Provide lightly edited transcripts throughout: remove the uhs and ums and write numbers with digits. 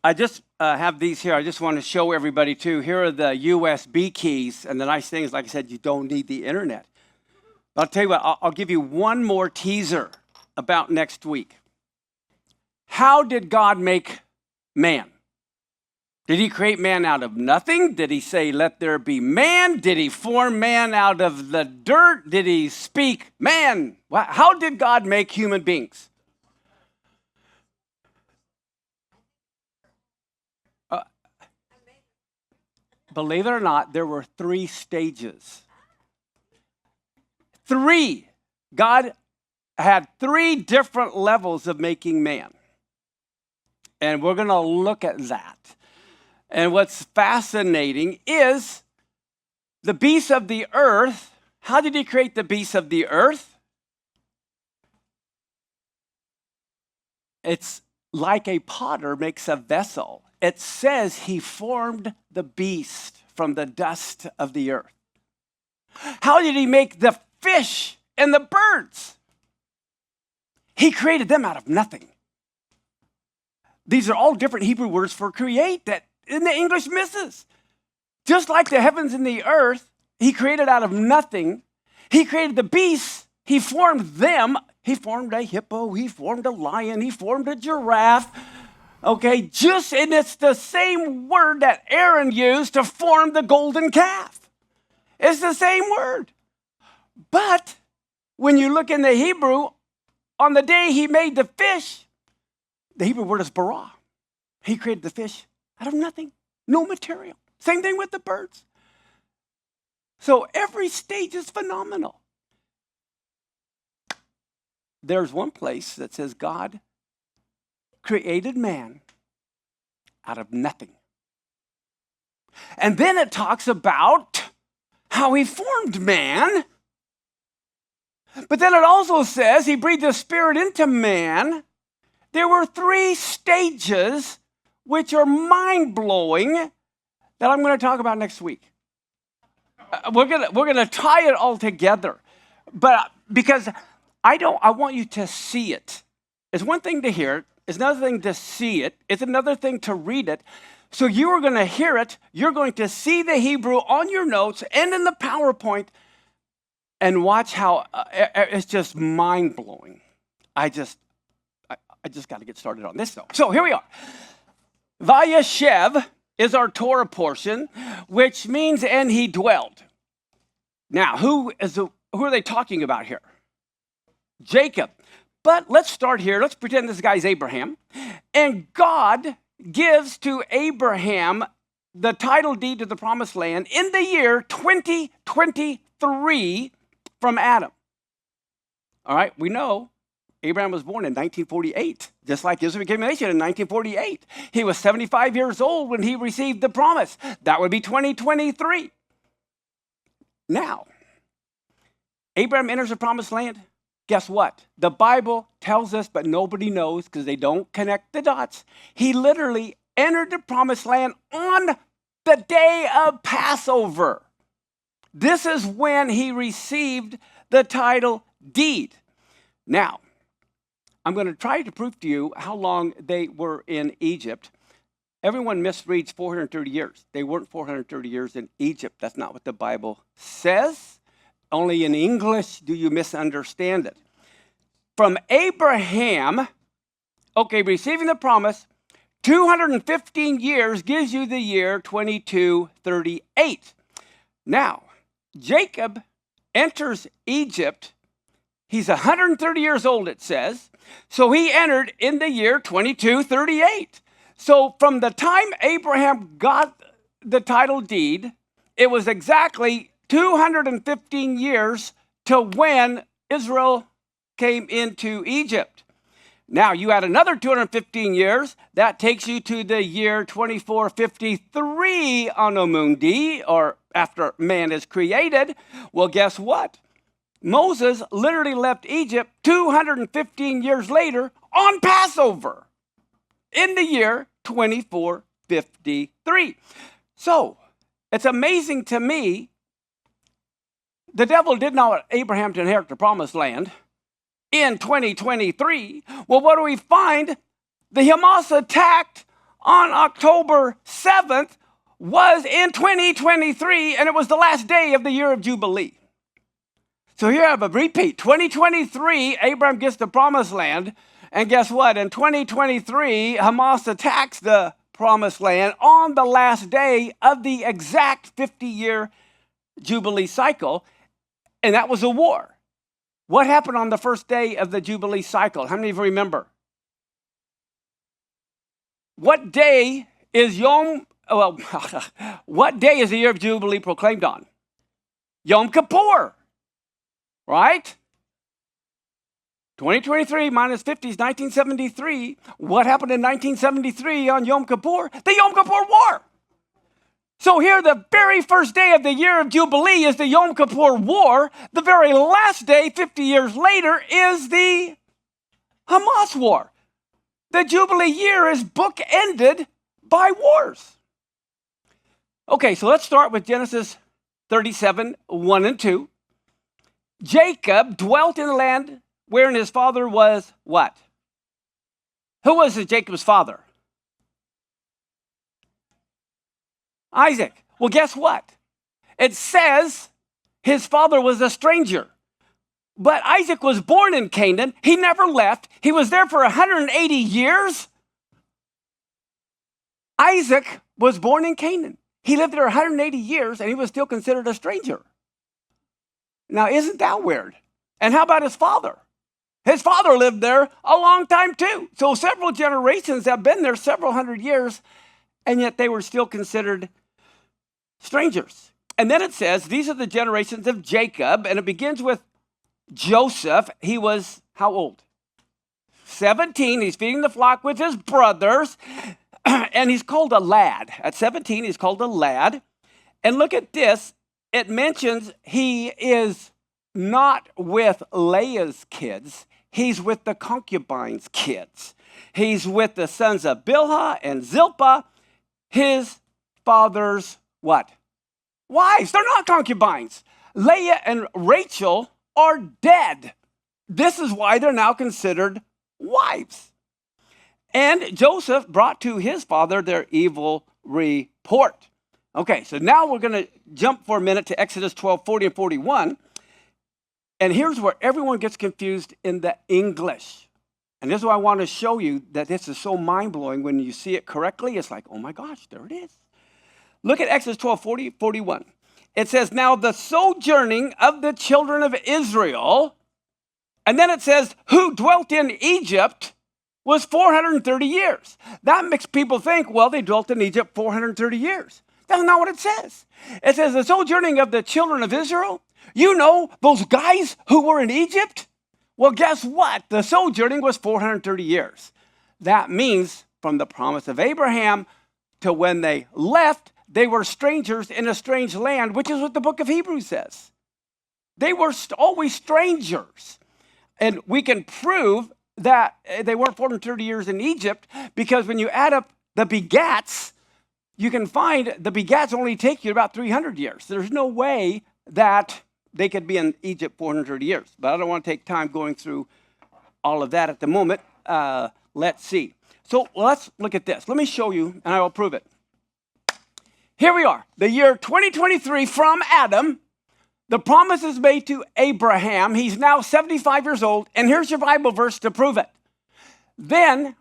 I just have these here. I just want to show everybody too. Here are the USB keys. And the nice thing is, like I said, you don't need the internet. But I'll tell you what, I'll give you one more teaser about next week. How did God make man? Did he create man out of nothing? Did he say, let there be man? Did he form man out of the dirt? Did he speak man? How did God make human beings? Believe it or not, there were 3 stages. 3. God had 3 different levels of making man. And we're going to look at that. And what's fascinating is the beasts of the earth. How did he create the beasts of the earth? It's like a potter makes a vessel. It says he formed the beast from the dust of the earth. How did he make the fish and the birds? He created them out of nothing. These are all different Hebrew words for create that in the English misses. Just like the heavens and the earth, he created out of nothing. He created the beasts. He formed them. He formed a hippo. He formed a lion. He formed a giraffe. Okay, and it's the same word that Aaron used to form the golden calf. It's the same word. But when you look in the Hebrew, on the day he made the fish, the Hebrew word is bara. He created the fish out of nothing, no material. Same thing with the birds. So every stage is phenomenal. There's one place that says God created man out of nothing. And then it talks about how he formed man. But then it also says he breathed the spirit into man. There were 3 stages which are mind-blowing that I'm going to talk about next week. We're going to tie it all together. But because I want you to see it. It's one thing to hear it. It's another thing to see it. It's another thing to read it. So you are going to hear it. You're going to see the Hebrew on your notes and in the PowerPoint and watch how it's just mind-blowing. I just got to get started on this, though. So here we are. Vayeshev is our Torah portion, which means, and he dwelt. Now, who are they talking about here? Jacob. But let's start here. Let's pretend this guy's Abraham. And God gives to Abraham the title deed to the promised land in the year 2023 from Adam. All right, we know Abraham was born in 1948, just like Israel became a nation in 1948. He was 75 years old when he received the promise. That would be 2023. Now, Abraham enters the promised land. Guess what? The Bible tells us, but nobody knows because they don't connect the dots. He literally entered the promised land on the day of Passover. This is when he received the title deed. Now, I'm going to try to prove to you how long they were in Egypt. Everyone misreads 430 years. They weren't 430 years in Egypt. That's not what the Bible says. Only in English do you misunderstand it. From Abraham, receiving the promise, 215 years gives you the year 2238. Now, Jacob enters Egypt. He's 130 years old, it says. So he entered in the year 2238. So from the time Abraham got the title deed, it was exactly 215 years to when Israel came into Egypt. Now, you add another 215 years, that takes you to the year 2453 Anno Mundi, or after man is created. Well, guess what? Moses literally left Egypt 215 years later on Passover in the year 2453. So, it's amazing to me, the devil did not want Abraham to inherit the promised land in 2023. Well, what do we find? The Hamas attacked on October 7th was in 2023, and it was the last day of the year of Jubilee. So here I have a repeat. 2023, Abraham gets the promised land. And guess what? In 2023, Hamas attacks the promised land on the last day of the exact 50-year Jubilee cycle. And that was a war. What happened on the first day of the Jubilee cycle? How many of you remember? What day is what day is the year of Jubilee proclaimed on? Yom Kippur, right? 2023 minus 50 is 1973. What happened in 1973 on Yom Kippur? The Yom Kippur War. So here, the very first day of the year of Jubilee is the Yom Kippur War. The very last day, 50 years later, is the Hamas War. The Jubilee year is bookended by wars. Okay, so let's start with Genesis 37, 1 and 2. Jacob dwelt in the land wherein his father was what? Who was Jacob's father? Isaac. Well, guess what? It says his father was a stranger. But Isaac was born in Canaan. He never left. He was there for 180 years. Isaac was born in Canaan. He lived there 180 years, and he was still considered a stranger. Now, isn't that weird? And how about his father? His father lived there a long time too. So several generations have been there several hundred years, and yet they were still considered strangers. And then it says, these are the generations of Jacob, and it begins with Joseph. He was how old? 17. He's feeding the flock with his brothers, and he's called a lad. At 17, he's called a lad. And look at this. It mentions he is not with Leah's kids. He's with the concubine's kids. He's with the sons of Bilhah and Zilpah, his father's what? Wives. They're not concubines. Leah and Rachel are dead. This is why they're now considered wives. And Joseph brought to his father their evil report. Okay, so now we're going to jump for a minute to Exodus 12, 40 and 41. And here's where everyone gets confused in the English. And this is why I want to show you that this is so mind-blowing. When you see it correctly, it's like, oh my gosh, there it is. Look at Exodus 12, 40, 41. It says, now the sojourning of the children of Israel, and then it says, who dwelt in Egypt was 430 years. That makes people think, well, they dwelt in Egypt 430 years. That's not what it says. It says the sojourning of the children of Israel. You know, those guys who were in Egypt? Well, guess what? The sojourning was 430 years. That means from the promise of Abraham to when they left, they were strangers in a strange land, which is what the book of Hebrews says. They were always strangers. And we can prove that they weren't 430 years in Egypt because when you add up the begats, you can find the begats only take you about 300 years. There's no way that they could be in Egypt 430 years. But I don't want to take time going through all of that at the moment. Let's see. So let's look at this. Let me show you, and I will prove it. Here we are, the year 2023 from Adam. The promise is made to Abraham. He's now 75 years old, and here's your Bible verse to prove it. Then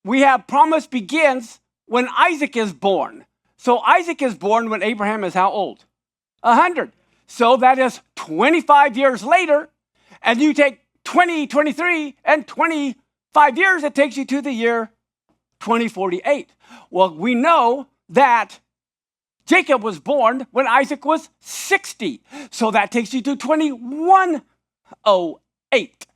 we have promise begins when Isaac is born. So Isaac is born when Abraham is how old? 100. So that is 25 years later, and you take 2023 and 25 years, it takes you to the year 2048. Well, we know that Jacob was born when Isaac was 60. So that takes you to 2108.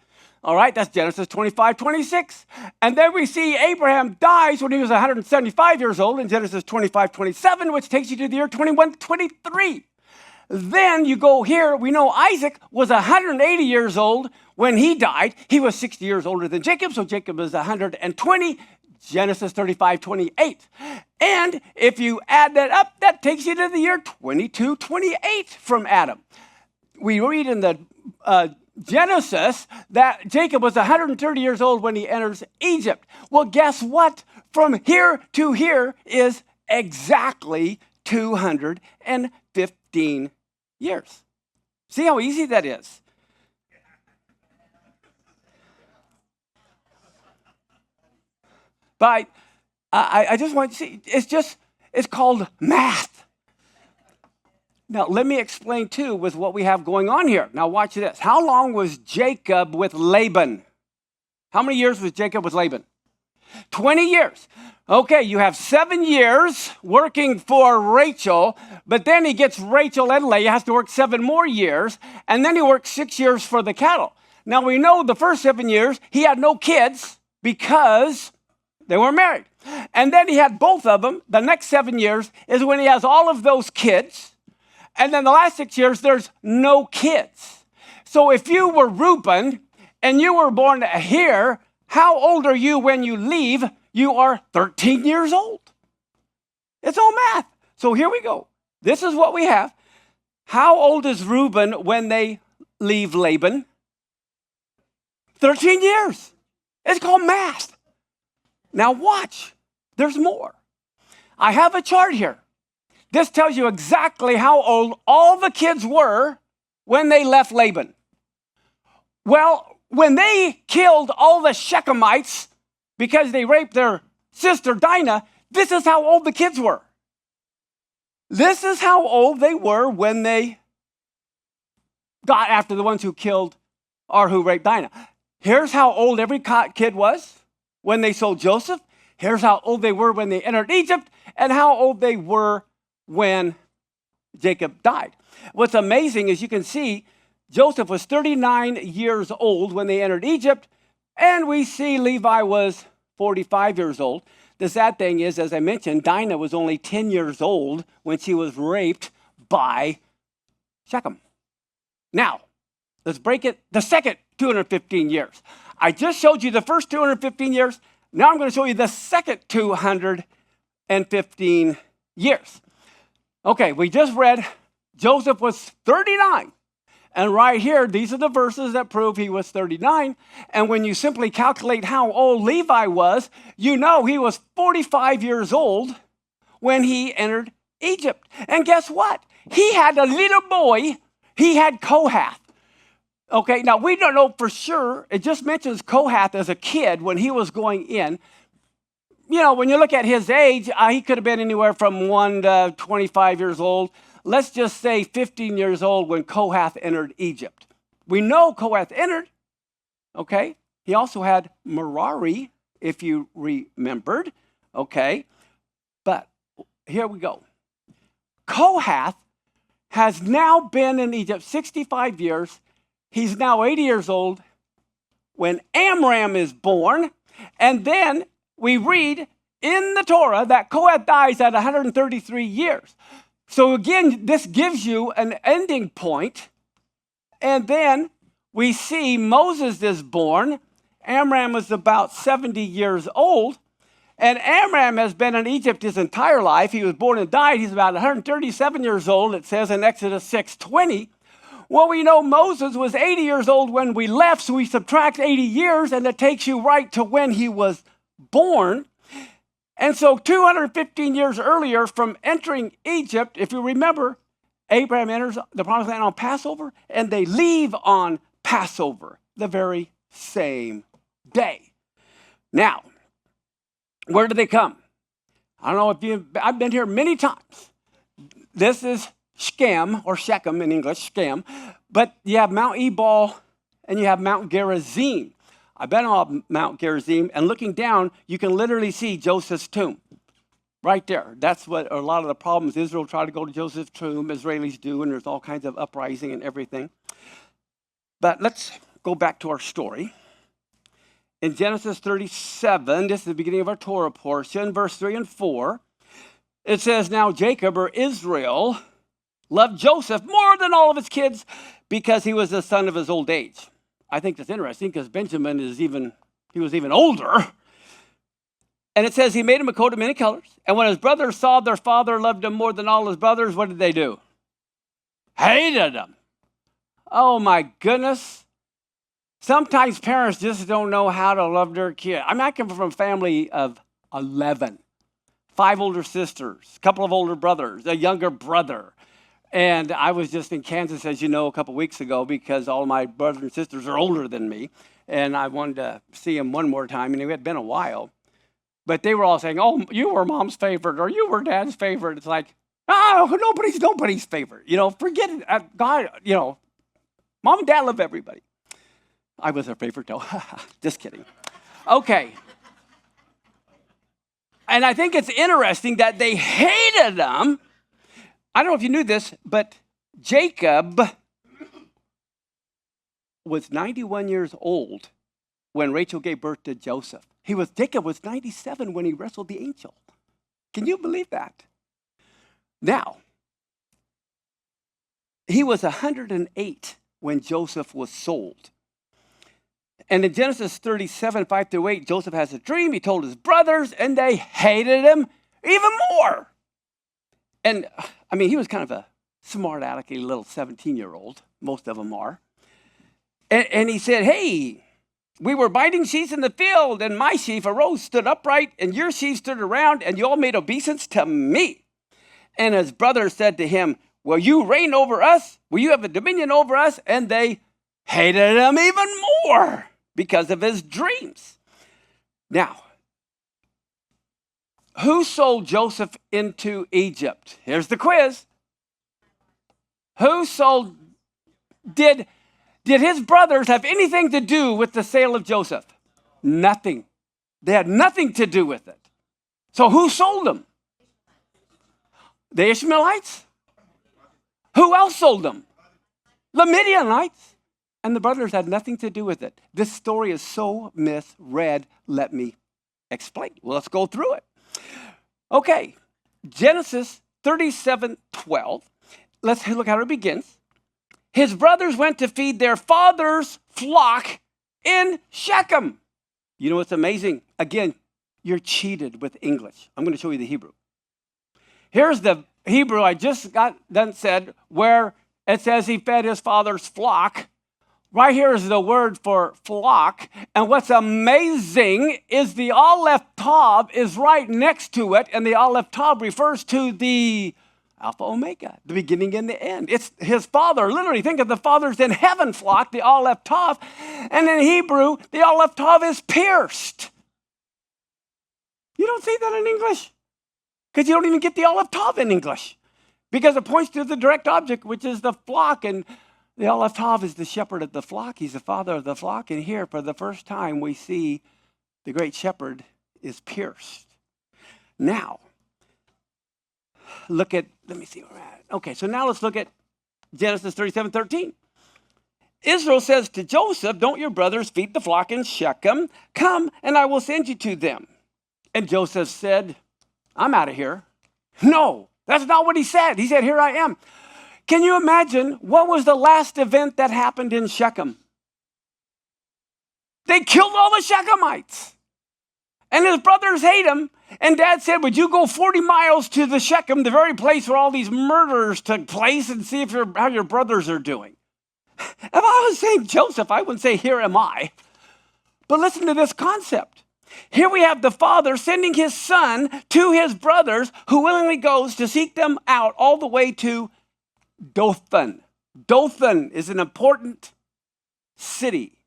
All right, that's Genesis 25, 26. And then we see Abraham dies when he was 175 years old in Genesis 25, 27, which takes you to the year 2123. Then you go here, we know Isaac was 180 years old when he died. He was 60 years older than Jacob, so Jacob is 120, Genesis 35, 28. And if you add that up, that takes you to the year 2228 from Adam. We read in the Genesis that Jacob was 130 years old when he enters Egypt. Well, guess what? From here to here is exactly 215 years. See how easy that is? But I just want you to see, it's called math. Now, let me explain, too, with what we have going on here. Now, watch this. How long was Jacob with Laban? How many years was Jacob with Laban? 20 years. Okay, you have 7 years working for Rachel, but then he gets Rachel and Leah, has to work 7 more years, and then he works 6 years for the cattle. Now, we know the first 7 years, he had no kids because they weren't married. And then he had both of them. The next 7 years is when he has all of those kids. And then the last 6 years, there's no kids. So if you were Reuben and you were born here, how old are you when you leave? You are 13 years old. It's all math. So here we go. This is what we have. How old is Reuben when they leave Laban? 13 years. It's called math. Now watch. There's more. I have a chart here. This tells you exactly how old all the kids were when they left Laban. Well, when they killed all the Shechemites because they raped their sister Dinah, this is how old the kids were. This is how old they were when they got after the ones who killed or who raped Dinah. Here's how old every kid was when they sold Joseph. Here's how old they were when they entered Egypt, and how old they were when Jacob died. What's amazing is you can see Joseph was 39 years old when they entered Egypt, and we see Levi was 45 years old. The sad thing is, as I mentioned, Dinah was only 10 years old when she was raped by Shechem. Now, let's break it the second 215 years. I just showed you the first 215 years. Now I'm going to show you the second 215 years. Okay, we just read Joseph was 39. And right here, these are the verses that prove he was 39. And when you simply calculate how old Levi was, you know he was 45 years old when he entered Egypt. And guess what? He had a little boy. He had Kohath. Okay, now we don't know for sure. It just mentions Kohath as a kid when he was going in. You know, when you look at his age, he could have been anywhere from 1 to 25 years old. Let's just say 15 years old when Kohath entered Egypt. We know Kohath entered, okay? He also had Merari, if you remembered, okay? But here we go. Kohath has now been in Egypt 65 years. He's now 80 years old when Amram is born, and then we read in the Torah that Kohath dies at 133 years. So again, this gives you an ending point. And then we see Moses is born. Amram was about 70 years old. And Amram has been in Egypt his entire life. He was born and died. He's about 137 years old, it says in Exodus 6:20. Well, we know Moses was 80 years old when we left, so we subtract 80 years, and it takes you right to when he was born. And so 215 years earlier from entering Egypt, if you remember, Abraham enters the promised land on Passover, and they leave on Passover the very same day. Now, where do they come? I don't know if I've been here many times. This is Shechem, or Shechem in English, Shechem. But you have Mount Ebal and you have Mount Gerizim. I've been on Mount Gerizim, and looking down, you can literally see Joseph's tomb. Right there. That's what a lot of the problems. Israel tried to go to Joseph's tomb, Israelis do, and there's all kinds of uprising and everything. But let's go back to our story. In Genesis 37, this is the beginning of our Torah portion, verse 3 and 4. It says, "Now Jacob, or Israel, loved Joseph more than all of his kids because he was the son of his old age." I think that's interesting because Benjamin was even older. And it says he made him a coat of many colors. And when his brothers saw their father loved him more than all his brothers, what did they do? Hated him. Oh my goodness. Sometimes parents just don't know how to love their kid. I come from a family of 11, 5 older sisters, a couple of older brothers, a younger brother. And I was just in Kansas, as you know, a couple weeks ago because all my brothers and sisters are older than me. And I wanted to see them one more time, and it had been a while. But they were all saying, oh, you were mom's favorite or you were dad's favorite. It's like, oh, nobody's favorite. Forget it. God, mom and dad love everybody. I was their favorite, though. Just kidding. Okay. And I think it's interesting that they hated them. I don't know if you knew this, but Jacob was 91 years old when Rachel gave birth to Joseph. Jacob was 97 when he wrestled the angel. Can you believe that? Now, he was 108 when Joseph was sold. And in Genesis 37, 5-8, Joseph has a dream. He told his brothers, and they hated him even more. And, he was kind of a smart alecky little 17-year-old. Most of them are. And he said, hey, we were binding sheaves in the field, and my sheaf arose, stood upright, and your sheaf stood around, and you all made obeisance to me. And his brothers said to him, will you reign over us? Will you have a dominion over us? And they hated him even more because of his dreams. Now, who sold Joseph into Egypt? Here's the quiz. Did his brothers have anything to do with the sale of Joseph? Nothing. They had nothing to do with it. So who sold him? The Ishmaelites? Who else sold them? The Midianites. And the brothers had nothing to do with it. This story is so misread. Let me explain. Well, let's go through it. Okay, Genesis 37:12. Let's look how it begins. His brothers went to feed their father's flock in Shechem. You know what's amazing? Again, you're cheated with English. I'm going to show you the Hebrew. Here's the Hebrew I just got done said, where it says he fed his father's flock. Right here is the word for flock. And what's amazing is the Aleph Tav is right next to it. And the Aleph Tav refers to the Alpha Omega, the beginning and the end. It's his father. Literally, think of the father's in heaven flock, the Aleph Tav. And in Hebrew, the Aleph Tav is pierced. You don't see that in English. Because you don't even get the Aleph Tav in English. Because it points to the direct object, which is the flock. And the Aleph Tav is the shepherd of the flock. He's the father of the flock. And here, for the first time, we see the great shepherd is pierced. Now, let me see where we're at. Okay, so now let's look at Genesis 37:13. Israel says to Joseph, don't your brothers feed the flock in Shechem? Come, and I will send you to them. And Joseph said, I'm out of here. No, that's not what he said. He said, here I am. Can you imagine what was the last event that happened in Shechem? They killed all the Shechemites. And his brothers hate him. And dad said, would you go 40 miles to the Shechem, the very place where all these murders took place, and see how your brothers are doing? If I was saying Joseph, I wouldn't say, here am I. But listen to this concept. Here we have the father sending his son to his brothers, who willingly goes to seek them out all the way to Dothan. Dothan is an important city.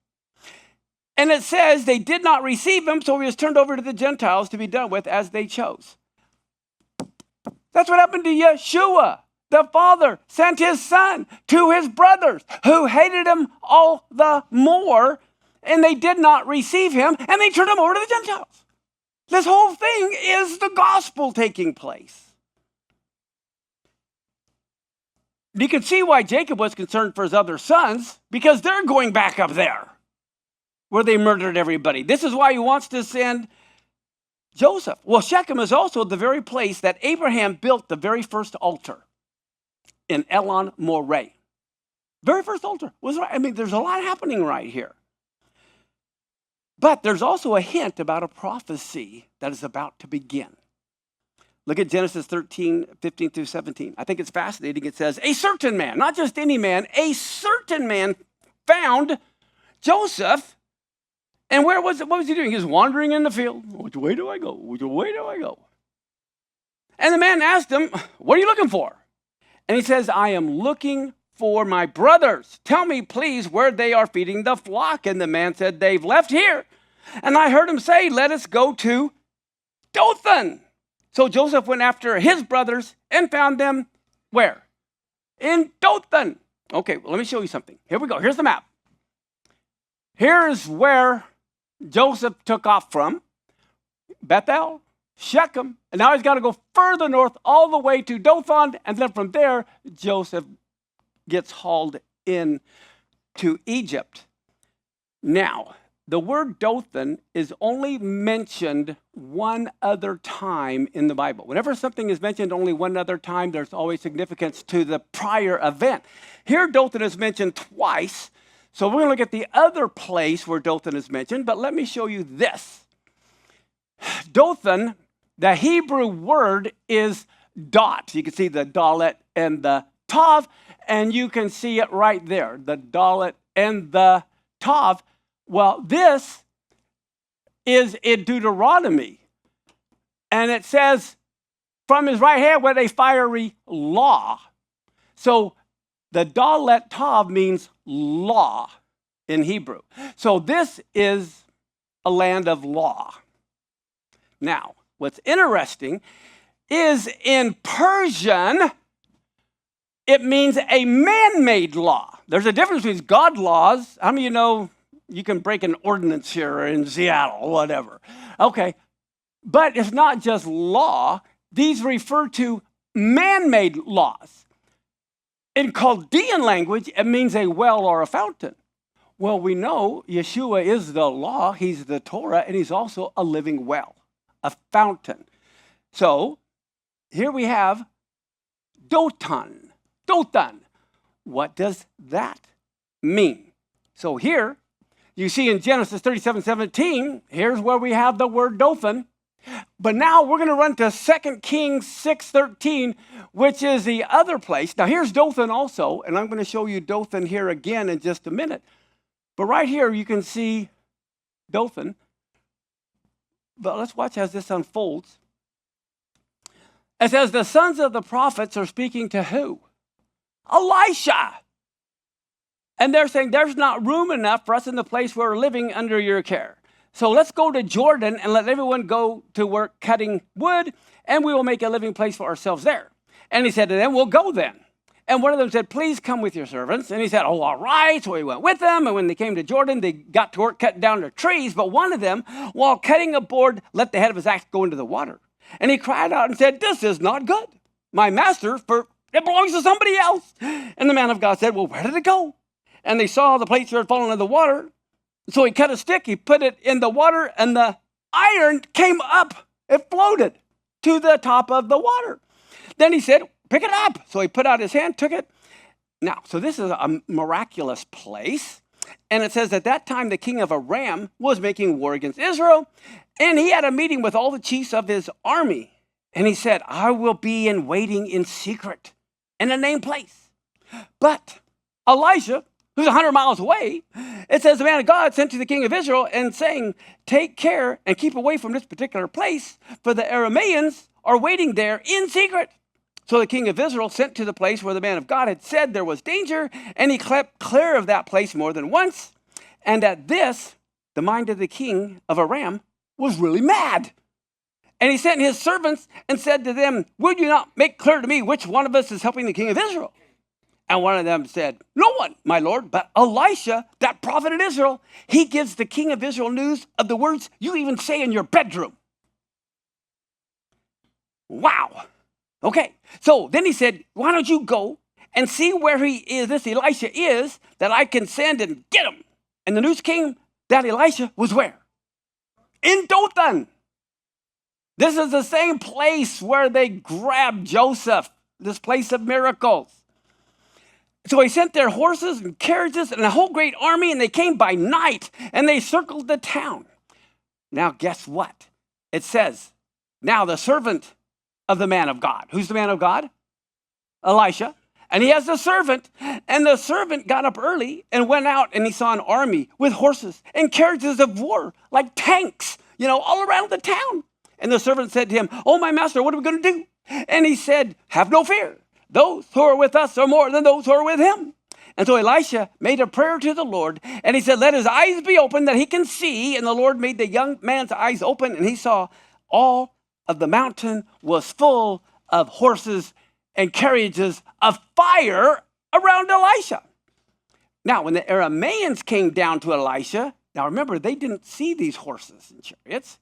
And it says they did not receive him, so he was turned over to the Gentiles to be dealt with as they chose. That's what happened to Yeshua. The father sent his son to his brothers who hated him all the more, and they did not receive him, and they turned him over to the Gentiles. This whole thing is the gospel taking place. You can see why Jacob was concerned for his other sons, because they're going back up there where they murdered everybody. This is why he wants to send Joseph. Well, Shechem is also the very place that Abraham built the very first altar in Elon Moreh. Very first altar was right. There's a lot happening right here. But there's also a hint about a prophecy that is about to begin. Look at Genesis 13, 15 through 17. I think it's fascinating. It says, a certain man, not just any man, a certain man found Joseph, and what was he doing? He was wandering in the field. Which way do I go? Which way do I go? And the man asked him, what are you looking for? And he says, I am looking for my brothers. Tell me, please, where they are feeding the flock. And the man said, they've left here. And I heard him say, let us go to Dothan. So Joseph went after his brothers and found them where? In Dothan. Okay, well, let me show you something. Here we go. Here's the map. Here's where Joseph took off from. Bethel, Shechem, and now he's got to go further north all the way to Dothan, and then from there, Joseph gets hauled in to Egypt. Now, the word Dothan is only mentioned one other time in the Bible. Whenever something is mentioned only one other time, there's always significance to the prior event. Here, Dothan is mentioned twice, so we're going to look at the other place where Dothan is mentioned, but let me show you this. Dothan, the Hebrew word is dot. You can see the dalet and the tav, and you can see it right there, the dalet and the tav. Well, this is in Deuteronomy, and it says, from his right hand went a fiery law. So the dalet tav means law in Hebrew. So this is a land of law. Now, what's interesting is in Persian, it means a man-made law. There's a difference between God laws. How many of you know you can break an ordinance here in Seattle, whatever? Okay, but it's not just law. These refer to man-made laws. In Chaldean language, it means a well or a fountain. Well, we know Yeshua is the law, he's the Torah, and he's also a living well, a fountain. So here we have Dothan. Dothan. What does that mean? So here, you see in Genesis 37:17, here's where we have the word Dothan. But now we're going to run to 2 Kings 6:13, which is the other place. Now here's Dothan also, and I'm going to show you Dothan here again in just a minute. But right here you can see Dothan. But let's watch as this unfolds. It says the sons of the prophets are speaking to who? Elisha. And they're saying there's not room enough for us in the place where we're living under your care. So let's go to Jordan and let everyone go to work cutting wood, and we will make a living place for ourselves there. And he said to them, we'll go then. And one of them said, please come with your servants. And he said, oh, all right. So he went with them. And when they came to Jordan, they got to work cutting down the trees. But one of them, while cutting a board, let the head of his axe go into the water. And he cried out and said, this is not good. My master, for it belongs to somebody else. And the man of God said, well, where did it go? And they saw the plates had fallen in the water. So he cut a stick, he put it in the water, and the iron came up. It floated to the top of the water. Then he said, pick it up. So he put out his hand, took it. Now, so this is a miraculous place. And it says at that time, the king of Aram was making war against Israel. And he had a meeting with all the chiefs of his army. And he said, I will be in waiting in secret in a named place. But Elijah, who's 100 miles away, it says the man of God sent to the king of Israel and saying, take care and keep away from this particular place, for the Arameans are waiting there in secret. So the king of Israel sent to the place where the man of God had said there was danger, and he kept clear of that place more than once. And at this, the mind of the king of Aram was really mad. And he sent his servants and said to them, will you not make clear to me which one of us is helping the king of Israel? And one of them said, no one, my lord, but Elisha, that prophet in Israel. He gives the king of Israel news of the words you even say in your bedroom. Wow. Okay, so then he said, why don't you go and see where he is, this Elisha is, that I can send and get him. And the news came that Elisha was where? In Dothan. This is the same place where they grabbed Joseph, this place of miracles. So he sent their horses and carriages and a whole great army, and they came by night, and they circled the town. Now, guess what? It says, now the servant of the man of God. Who's the man of God? Elisha. And he has a servant, and the servant got up early and went out, and he saw an army with horses and carriages of war, like tanks, all around the town. And the servant said to him, "Oh, my master, what are we going to do?" And he said, "Have no fear. Those who are with us are more than those who are with him." And so Elisha made a prayer to the Lord, and he said, "Let his eyes be open that he can see." And the Lord made the young man's eyes open, and he saw all of the mountain was full of horses and carriages of fire around Elisha. Now, when the Arameans came down to Elisha, now remember, they didn't see these horses and chariots.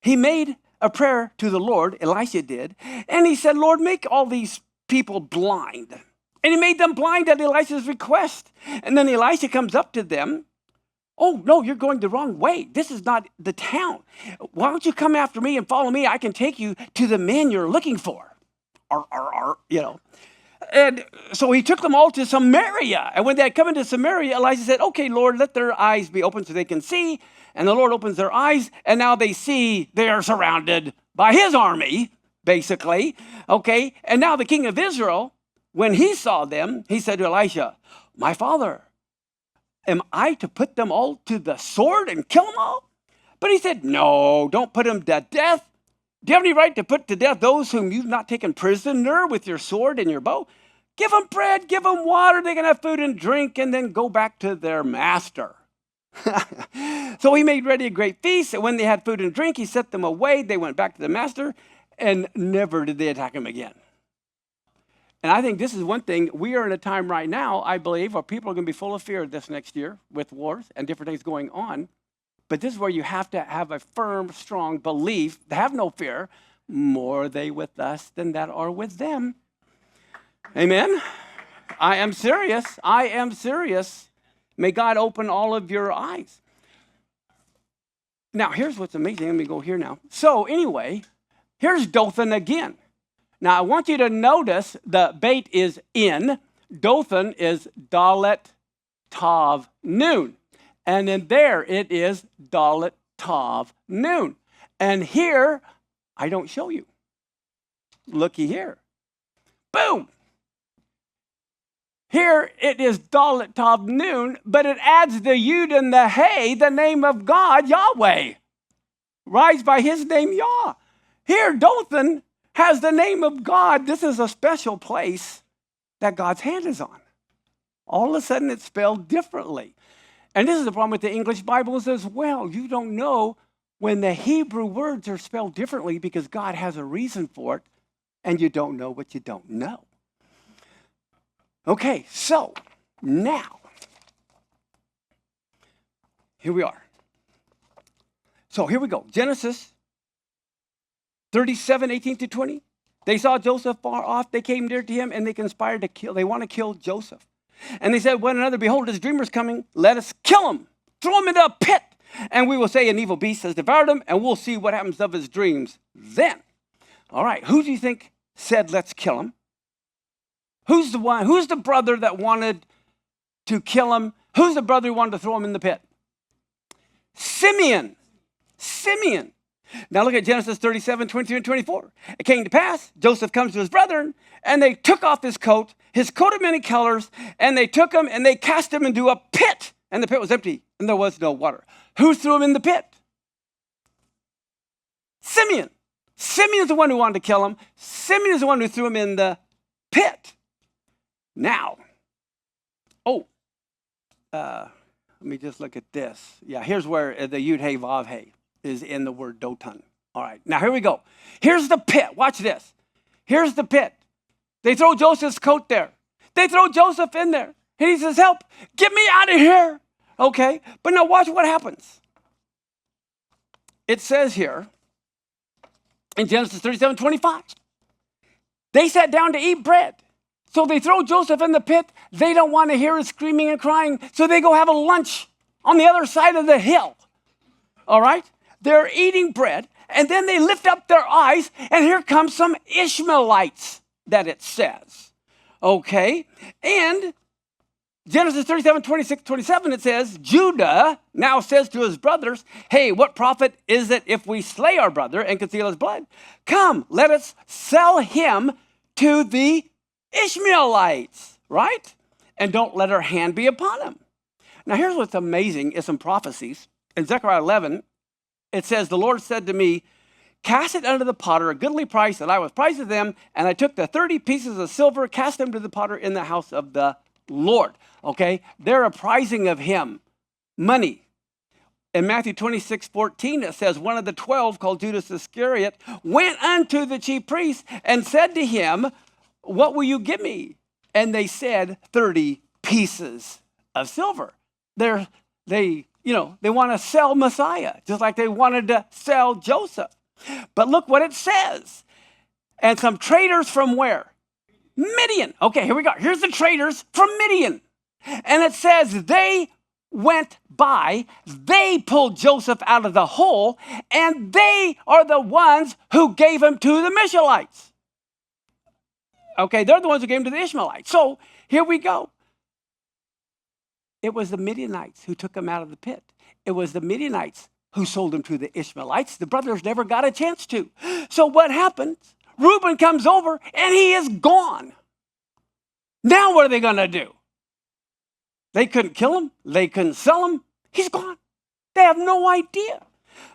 He made a prayer to the Lord, Elisha did, and he said, "Lord, make all these people blind." And he made them blind at Elisha's request. And then Elisha comes up to them. "Oh, no, you're going the wrong way. This is not the town. Why don't you come after me and follow me? I can take you to the men you're looking for." And so he took them all to Samaria. And when they had come into Samaria, Elisha said, "Okay, Lord, let their eyes be open so they can see." And the Lord opens their eyes, and now they see they are surrounded by his army, basically. Okay, and now the king of Israel, when he saw them, he said to Elisha, "My father, am I to put them all to the sword and kill them all?" But he said, "No, don't put them to death. Do you have any right to put to death those whom you've not taken prisoner with your sword and your bow? Give them bread, give them water, they can have food and drink, and then go back to their master." So he made ready a great feast, and when they had food and drink, he set them away. They went back to the master, and never did they attack him again. And I think this is one thing. We are in a time right now, I believe, where people are going to be full of fear this next year with wars and different things going on. But this is where you have to have a firm, strong belief, to have no fear. More are they with us than that are with them. Amen? I am serious. I am serious. May God open all of your eyes. Now, here's what's amazing. Let me go here now. So anyway, here's Dothan again. Now, I want you to notice the bait is in. Dothan is Dalet Tav noon. And then there it is Dalet Tav noon. And here, I don't show you. Looky here. Boom. Here it is Dalet Tav noon, but it adds the Yud and the Hey, the name of God, Yahweh. Rise by his name, Yah. Here, Dothan has the name of God. This is a special place that God's hand is on. All of a sudden, it's spelled differently. And this is the problem with the English Bibles as well. You don't know when the Hebrew words are spelled differently because God has a reason for it, and you don't know what you don't know. Okay, so now, here we are. So here we go. Genesis 37, 18 to 20. They saw Joseph far off. They came near to him, and they conspired to kill. They want to kill Joseph. And they said one another, "Behold, his dreamer's coming. Let us kill him. Throw him into a pit. And we will say an evil beast has devoured him, and we'll see what happens of his dreams then." All right, who do you think said, "Let's kill him"? Who's the one? Who's the brother that wanted to kill him? Who's the brother who wanted to throw him in the pit? Simeon. Simeon. Now look at Genesis 37, 23 and 24. It came to pass, Joseph comes to his brethren, and they took off his coat of many colors, and they took him and they cast him into a pit, and the pit was empty, and there was no water. Who threw him in the pit? Simeon. Simeon is the one who wanted to kill him. Simeon is the one who threw him in the pit. Now, let me just look at this. Yeah, here's where the Yud Hey Vav Hey is in the word Dothan. All right, now here we go. Here's the pit. Watch this. Here's the pit. They throw Joseph's coat there. They throw Joseph in there. And he says, "Help, get me out of here." Okay, but now watch what happens. It says here in Genesis 37, 25, they sat down to eat bread. So they throw Joseph in the pit. They don't want to hear his screaming and crying, so they go have a lunch on the other side of the hill. All right? They're eating bread, and then they lift up their eyes, and here comes some Ishmaelites that it says. Okay? And Genesis 37, 26, 27, it says, Judah now says to his brothers, "Hey, what profit is it if we slay our brother and conceal his blood? Come, let us sell him to the Ishmaelites, right? And don't let her hand be upon him. Now, here's what's amazing is some prophecies. In Zechariah 11, it says, the Lord said to me, cast it unto the potter, a goodly price that I was priced of them, and I took the 30 pieces of silver, cast them to the potter in the house of the Lord. Okay? They're a prizing of him. Money. In Matthew 26:14, it says, one of the 12, called Judas Iscariot, went unto the chief priest and said to him, what will you give me? And they said, 30 pieces of silver. They want to sell Messiah, just like they wanted to sell Joseph. But look what it says. And some traders from where? Midian. Okay, here we go. Here's the traders from Midian. And it says they went by, they pulled Joseph out of the hole, and they are the ones who gave him to the Ishmaelites. Okay, they're the ones who gave him to the Ishmaelites. So here we go. It was the Midianites who took him out of the pit. It was the Midianites who sold him to the Ishmaelites. The brothers never got a chance to. So what happens? Reuben comes over and he is gone. Now what are they going to do? They couldn't kill him. They couldn't sell him. He's gone. They have no idea.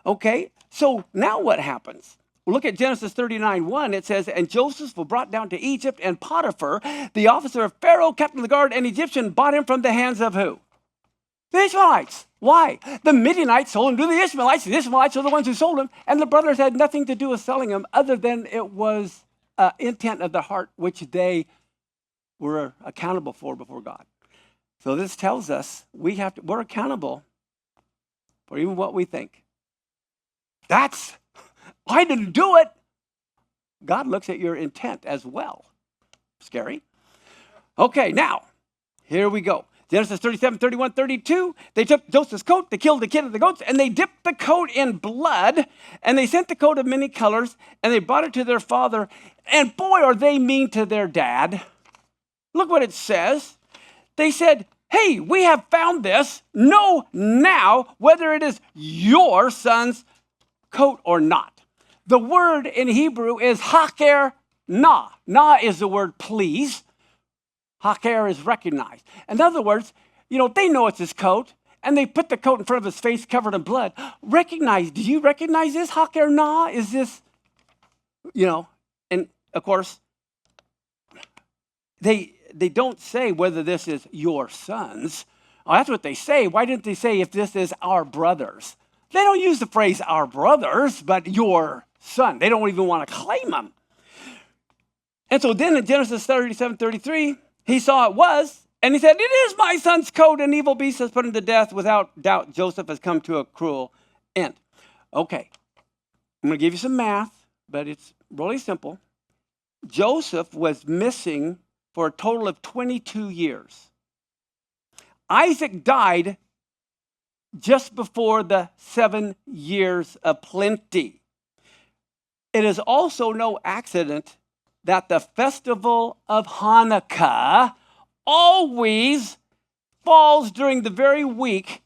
Okay, so now what happens? Look at Genesis 39:1. It says, and Joseph was brought down to Egypt, and Potiphar, the officer of Pharaoh, captain of the guard, an Egyptian, bought him from the hands of who? The Ishmaelites. Why? The Midianites sold him to the Ishmaelites. The Ishmaelites are the ones who sold him, and the brothers had nothing to do with selling him other than it was intent of the heart, which they were accountable for before God. So this tells us we're accountable for even what we think. I didn't do it. God looks at your intent as well. Scary. Okay, now, here we go. Genesis 37, 31, 32. They took Joseph's coat, they killed the kid of the goats, and they dipped the coat in blood, and they sent the coat of many colors, and they brought it to their father. And boy, are they mean to their dad. Look what it says. They said, hey, we have found this. Know now whether it is your son's coat or not. The word in Hebrew is haker na. Na is the word please. Haker is recognized. In other words, they know it's his coat, and they put the coat in front of his face covered in blood. Do you recognize this? Haker na? Is this, and of course, they don't say whether this is your son's. Oh, that's what they say. Why didn't they say if this is our brother's? They don't use the phrase our brothers, but your son. They don't even want to claim him. And so then in Genesis 37, 33, he saw it was, and he said, it is my son's coat, and evil beast has put him to death. Without doubt, Joseph has come to a cruel end. Okay, I'm going to give you some math, but it's really simple. Joseph was missing for a total of 22 years. Isaac died just before the 7 years of plenty. It is also no accident that the festival of Hanukkah always falls during the very week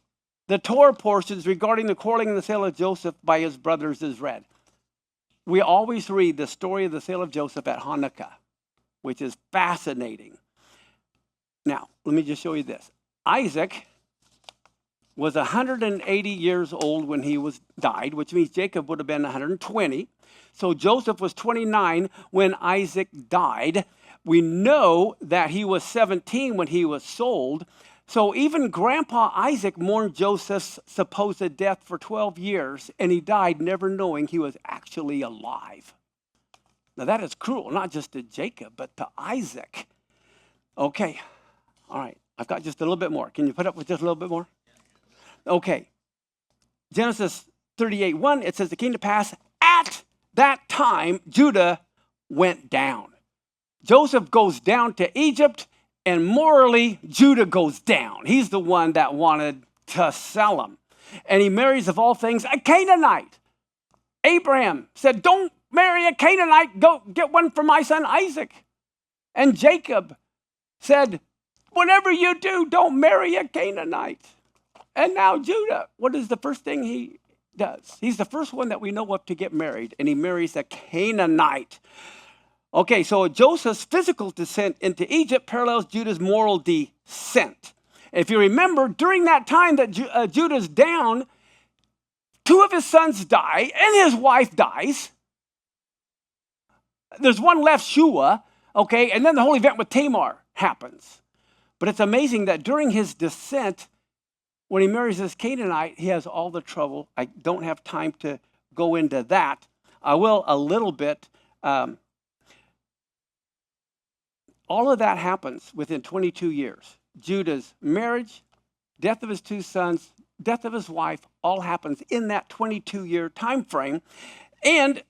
the Torah portions regarding the quarreling and the sale of Joseph by his brothers is read. We always read the story of the sale of Joseph at Hanukkah, which is fascinating. Now, let me just show you this. Isaac was 180 years old when he died, which means Jacob would have been 120. So Joseph was 29 when Isaac died. We know that he was 17 when he was sold. So even Grandpa Isaac mourned Joseph's supposed death for 12 years, and he died never knowing he was actually alive. Now that is cruel, not just to Jacob, but to Isaac. Okay, all right, I've got just a little bit more. Can you put up with just a little bit more? Okay, Genesis 38:1, it says, it came to pass at that time, Judah went down. Joseph goes down to Egypt, and morally, Judah goes down. He's the one that wanted to sell him. And he marries, of all things, a Canaanite. Abraham said, don't marry a Canaanite. Go get one for my son Isaac. And Jacob said, whatever you do, don't marry a Canaanite. And now Judah, what is the first thing he does? He's the first one that we know of to get married, and he marries a Canaanite. Okay, so Joseph's physical descent into Egypt parallels Judah's moral descent. If you remember, during that time that Judah's down, 2 of his sons die and his wife dies. There's one left, Shua, okay, and then the whole event with Tamar happens. But it's amazing that during his descent, when he marries this Canaanite, he has all the trouble. I don't have time to go into that. I will a little bit. All of that happens within 22 years. Judah's marriage, death of his 2 sons, death of his wife, all happens in that 22-year time frame. And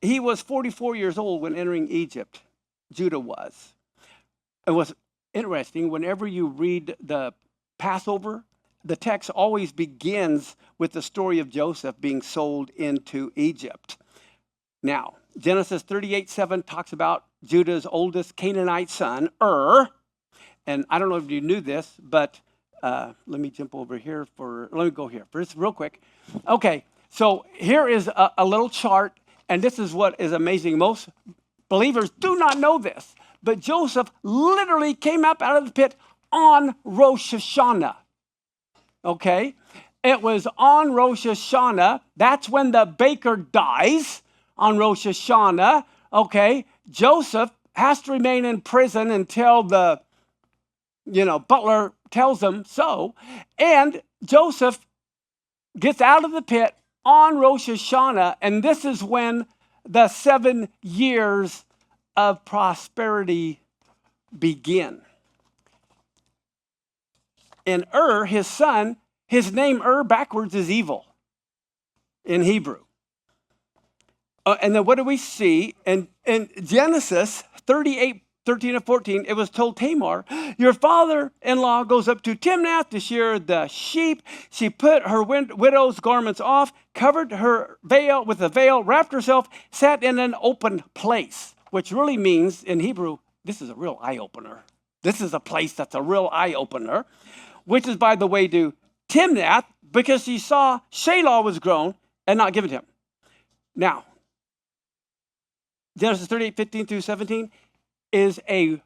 he was 44 years old when entering Egypt. Judah was. It was interesting, whenever you read the Passover, the text always begins with the story of Joseph being sold into Egypt. Now, Genesis 38:7 talks about Judah's oldest Canaanite son, and I don't know if you knew this, but let me jump over here let me go here first real quick. Okay, so here is a little chart, and this is what is amazing. Most believers do not know this, but Joseph literally came up out of the pit on Rosh Hashanah. Okay, it was on Rosh Hashanah. That's when the baker dies, on Rosh Hashanah. Okay, Joseph has to remain in prison until the butler tells him so. And Joseph gets out of the pit on Rosh Hashanah, and this is when the 7 years of prosperity begin. And his son, his name backwards is evil in Hebrew. And then what do we see? In Genesis 38:13-14, it was told Tamar, your father-in-law goes up to Timnath to shear the sheep. She put her widow's garments off, covered her veil with a veil, wrapped herself, sat in an open place, which really means in Hebrew, this is a real eye-opener. This is a place that's a real eye-opener, which is, by the way, to Timnath, because she saw Shelah was grown and not given to him. Now, Genesis 38:15-17 is a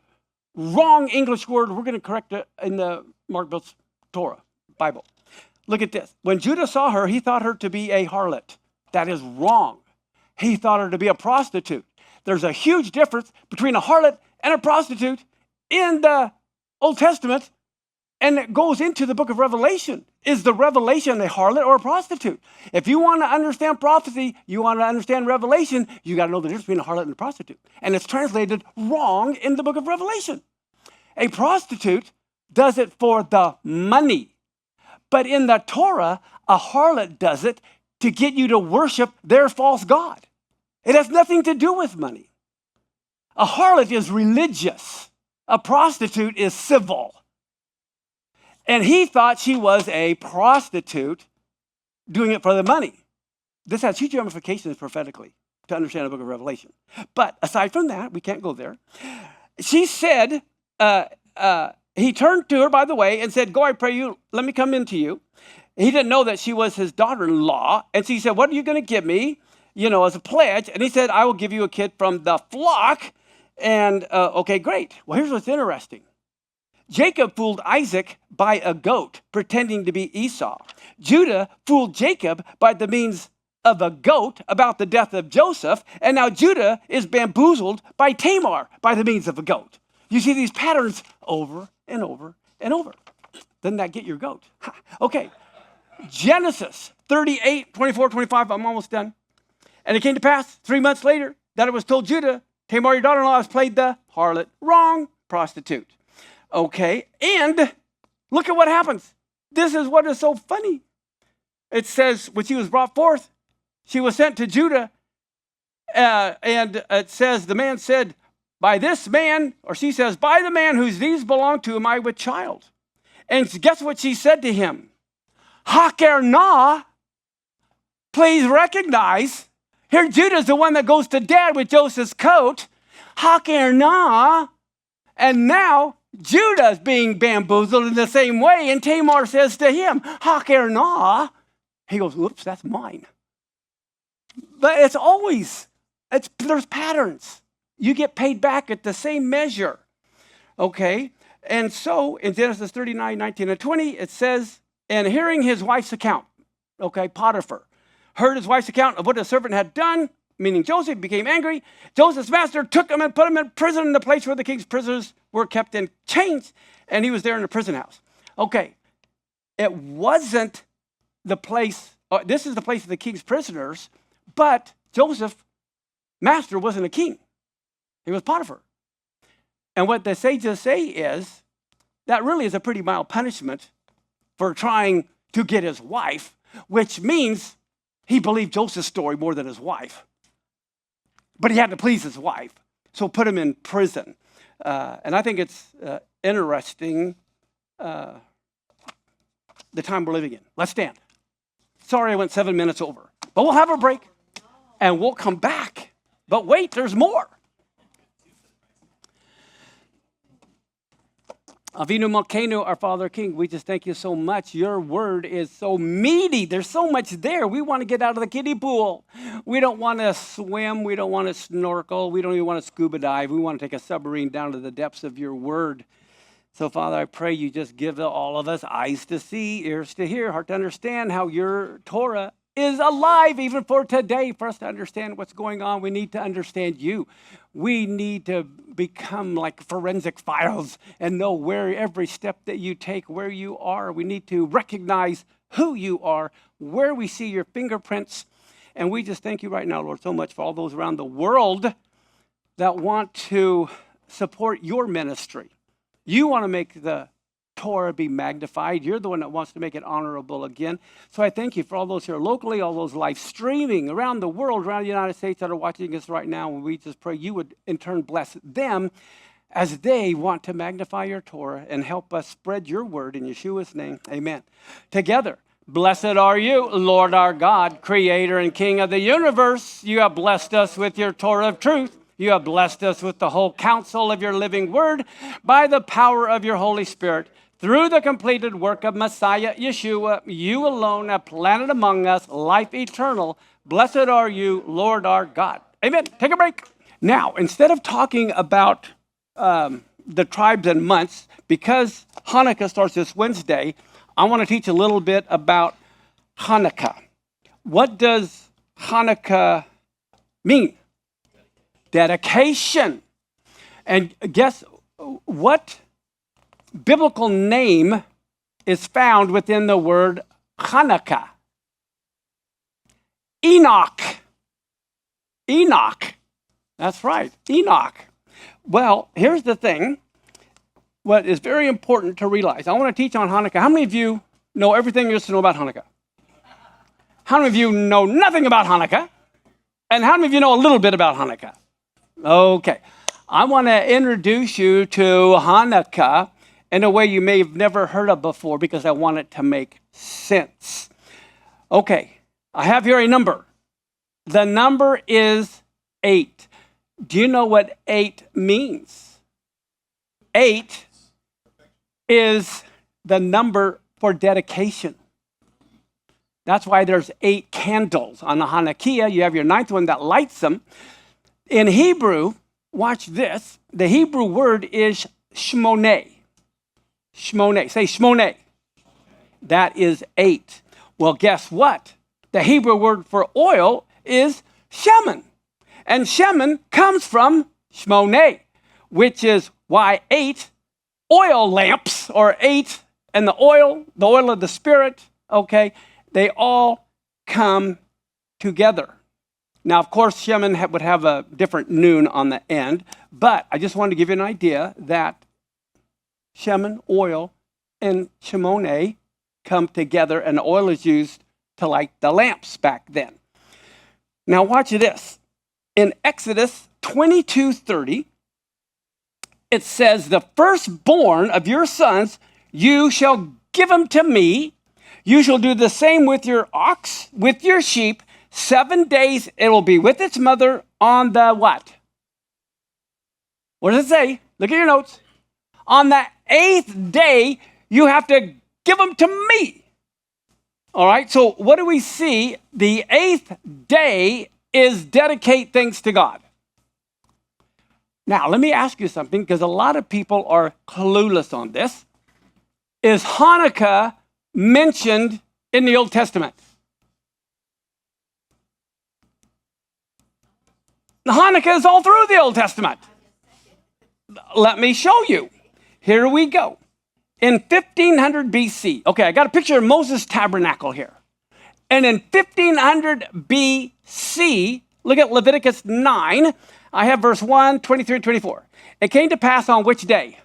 wrong English word. We're going to correct it in the Mark Bill's Torah, Bible. Look at this. When Judah saw her, he thought her to be a harlot. That is wrong. He thought her to be a prostitute. There's a huge difference between a harlot and a prostitute in the Old Testament, and it goes into the book of Revelation. Is the revelation a harlot or a prostitute? If you want to understand prophecy, you want to understand Revelation, you got to know the difference between a harlot and a prostitute. And it's translated wrong in the book of Revelation. A prostitute does it for the money. But in the Torah, a harlot does it to get you to worship their false god. It has nothing to do with money. A harlot is religious. A prostitute is civil. And he thought she was a prostitute doing it for the money. This has huge ramifications prophetically to understand the book of Revelation. But aside from that, we can't go there. She said, he turned to her, by the way, and said, go, I pray you, let me come into you. He didn't know that she was his daughter-in-law. And she said, what are you going to give me, as a pledge? And he said, I will give you a kid from the flock. And, okay, great. Well, here's what's interesting. Jacob fooled Isaac by a goat, pretending to be Esau. Judah fooled Jacob by the means of a goat about the death of Joseph. And now Judah is bamboozled by Tamar by the means of a goat. You see these patterns over and over and over. Doesn't that get your goat? Okay. Genesis 38:24-25. I'm almost done. And it came to pass 3 months later that it was told Judah, Tamar, your daughter-in-law, has played the harlot. Wrong. Prostitute. Okay, and look at what happens. This is what is so funny. It says, when she was brought forth, she was sent to Judah, and it says, the man said, by this man, or she says, by the man whose these belong to am I with child. And guess what she said to him? Haker na, please recognize. Here Judah's the one that goes to dad with Joseph's coat. Haker na, and now Judah's being bamboozled in the same way, and Tamar says to him, Haker na. He goes, whoops, that's mine. But there's patterns. you get paid back at the same measure. Okay? And so in Genesis 39, 19 and 20, it says, and hearing his wife's account, okay, Potiphar, heard his wife's account of what the servant had done, meaning Joseph, became angry. Joseph's master took him and put him in prison in the place where the king's prisoners were kept in chains, and he was there in the prison house. Okay, it wasn't the place, this is the place of the king's prisoners, but Joseph's master wasn't a king. He was Potiphar. And what the sages say is that really is a pretty mild punishment for trying to get his wife, which means he believed Joseph's story more than his wife. But he had to please his wife, so put him in prison. And I think it's interesting the time we're living in. Let's stand. Sorry I went 7 minutes over, but we'll have a break and we'll come back. But wait, there's more. Avinu Malkeinu, our Father King, we just thank you so much. Your word is so meaty. There's so much there. We want to get out of the kiddie pool. We don't want to swim. We don't want to snorkel. We don't even want to scuba dive. We want to take a submarine down to the depths of your word. So, Father, I pray you just give all of us eyes to see, ears to hear, heart to understand how your Torah is alive even for today. For us to understand what's going on, we need to understand you. We need to become like forensic files and know where every step that you take, where you are. We need to recognize who you are, where we see your fingerprints. And we just thank you right now, Lord, so much for all those around the world that want to support your ministry. You want to make the Torah be magnified. You're the one that wants to make it honorable again. So I thank you for all those here locally, all those live streaming around the world, around the United States that are watching us right now. And we just pray you would in turn bless them as they want to magnify your Torah and help us spread your word in Yeshua's name. Amen. Together, blessed are you, Lord our God, creator and king of the universe. You have blessed us with your Torah of truth. You have blessed us with the whole counsel of your living word by the power of your Holy Spirit. Through the completed work of Messiah Yeshua, you alone have planted among us life eternal. Blessed are you, Lord our God. Amen. Take a break. Now, instead of talking about the tribes and months, because Hanukkah starts this Wednesday, I want to teach a little bit about Hanukkah. What does Hanukkah mean? Dedication. And guess what biblical name is found within the word Hanukkah? Enoch. Enoch. That's right, Enoch. Well, here's the thing. What is very important to realize. I want to teach on Hanukkah. How many of you know everything there is to know about Hanukkah? How many of you know nothing about Hanukkah? And how many of you know a little bit about Hanukkah? Okay. I want to introduce you to Hanukkah in a way you may have never heard of before because I want it to make sense. Okay. I have here a number. The number is 8. Do you know what 8 means? 8 is the number for dedication. That's why there's 8 candles on the Hanukkah. You have your 9th one that lights them. In Hebrew, watch this. The Hebrew word is shmoneh. Shmoneh. Say shmoneh. That is 8. Well, guess what? The Hebrew word for oil is shemen. And shemen comes from shmoneh, which is why 8 oil lamps, or 8 and the oil of the Spirit, okay, they all come together. Now, of course, shemen would have a different noon on the end, but I just wanted to give you an idea that shemen, oil, and shemoneh come together, and the oil is used to light the lamps back then. Now, watch this. In Exodus 22:30, it says, "The firstborn of your sons, you shall give them to me. You shall do the same with your ox, with your sheep. 7 days it will be with its mother on the what? What does it say? Look at your notes. On the 8th day, you have to give them to me." All right, so what do we see? The 8th day is dedicate things to God. Now, let me ask you something, because a lot of people are clueless on this. Is Hanukkah mentioned in the Old Testament? Hanukkah is all through the Old Testament. Let me show you. Here we go. In 1500 BC, okay, I got a picture of Moses' tabernacle here. And in 1500 BC, look at Leviticus 9. I have verse 1, 23, 24. It came to pass on which day?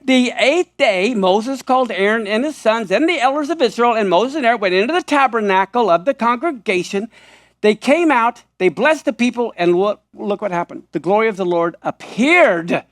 The 8th day, Moses called Aaron and his sons and the elders of Israel, and Moses and Aaron went into the tabernacle of the congregation. They came out, they blessed the people, and look what happened. The glory of the Lord appeared.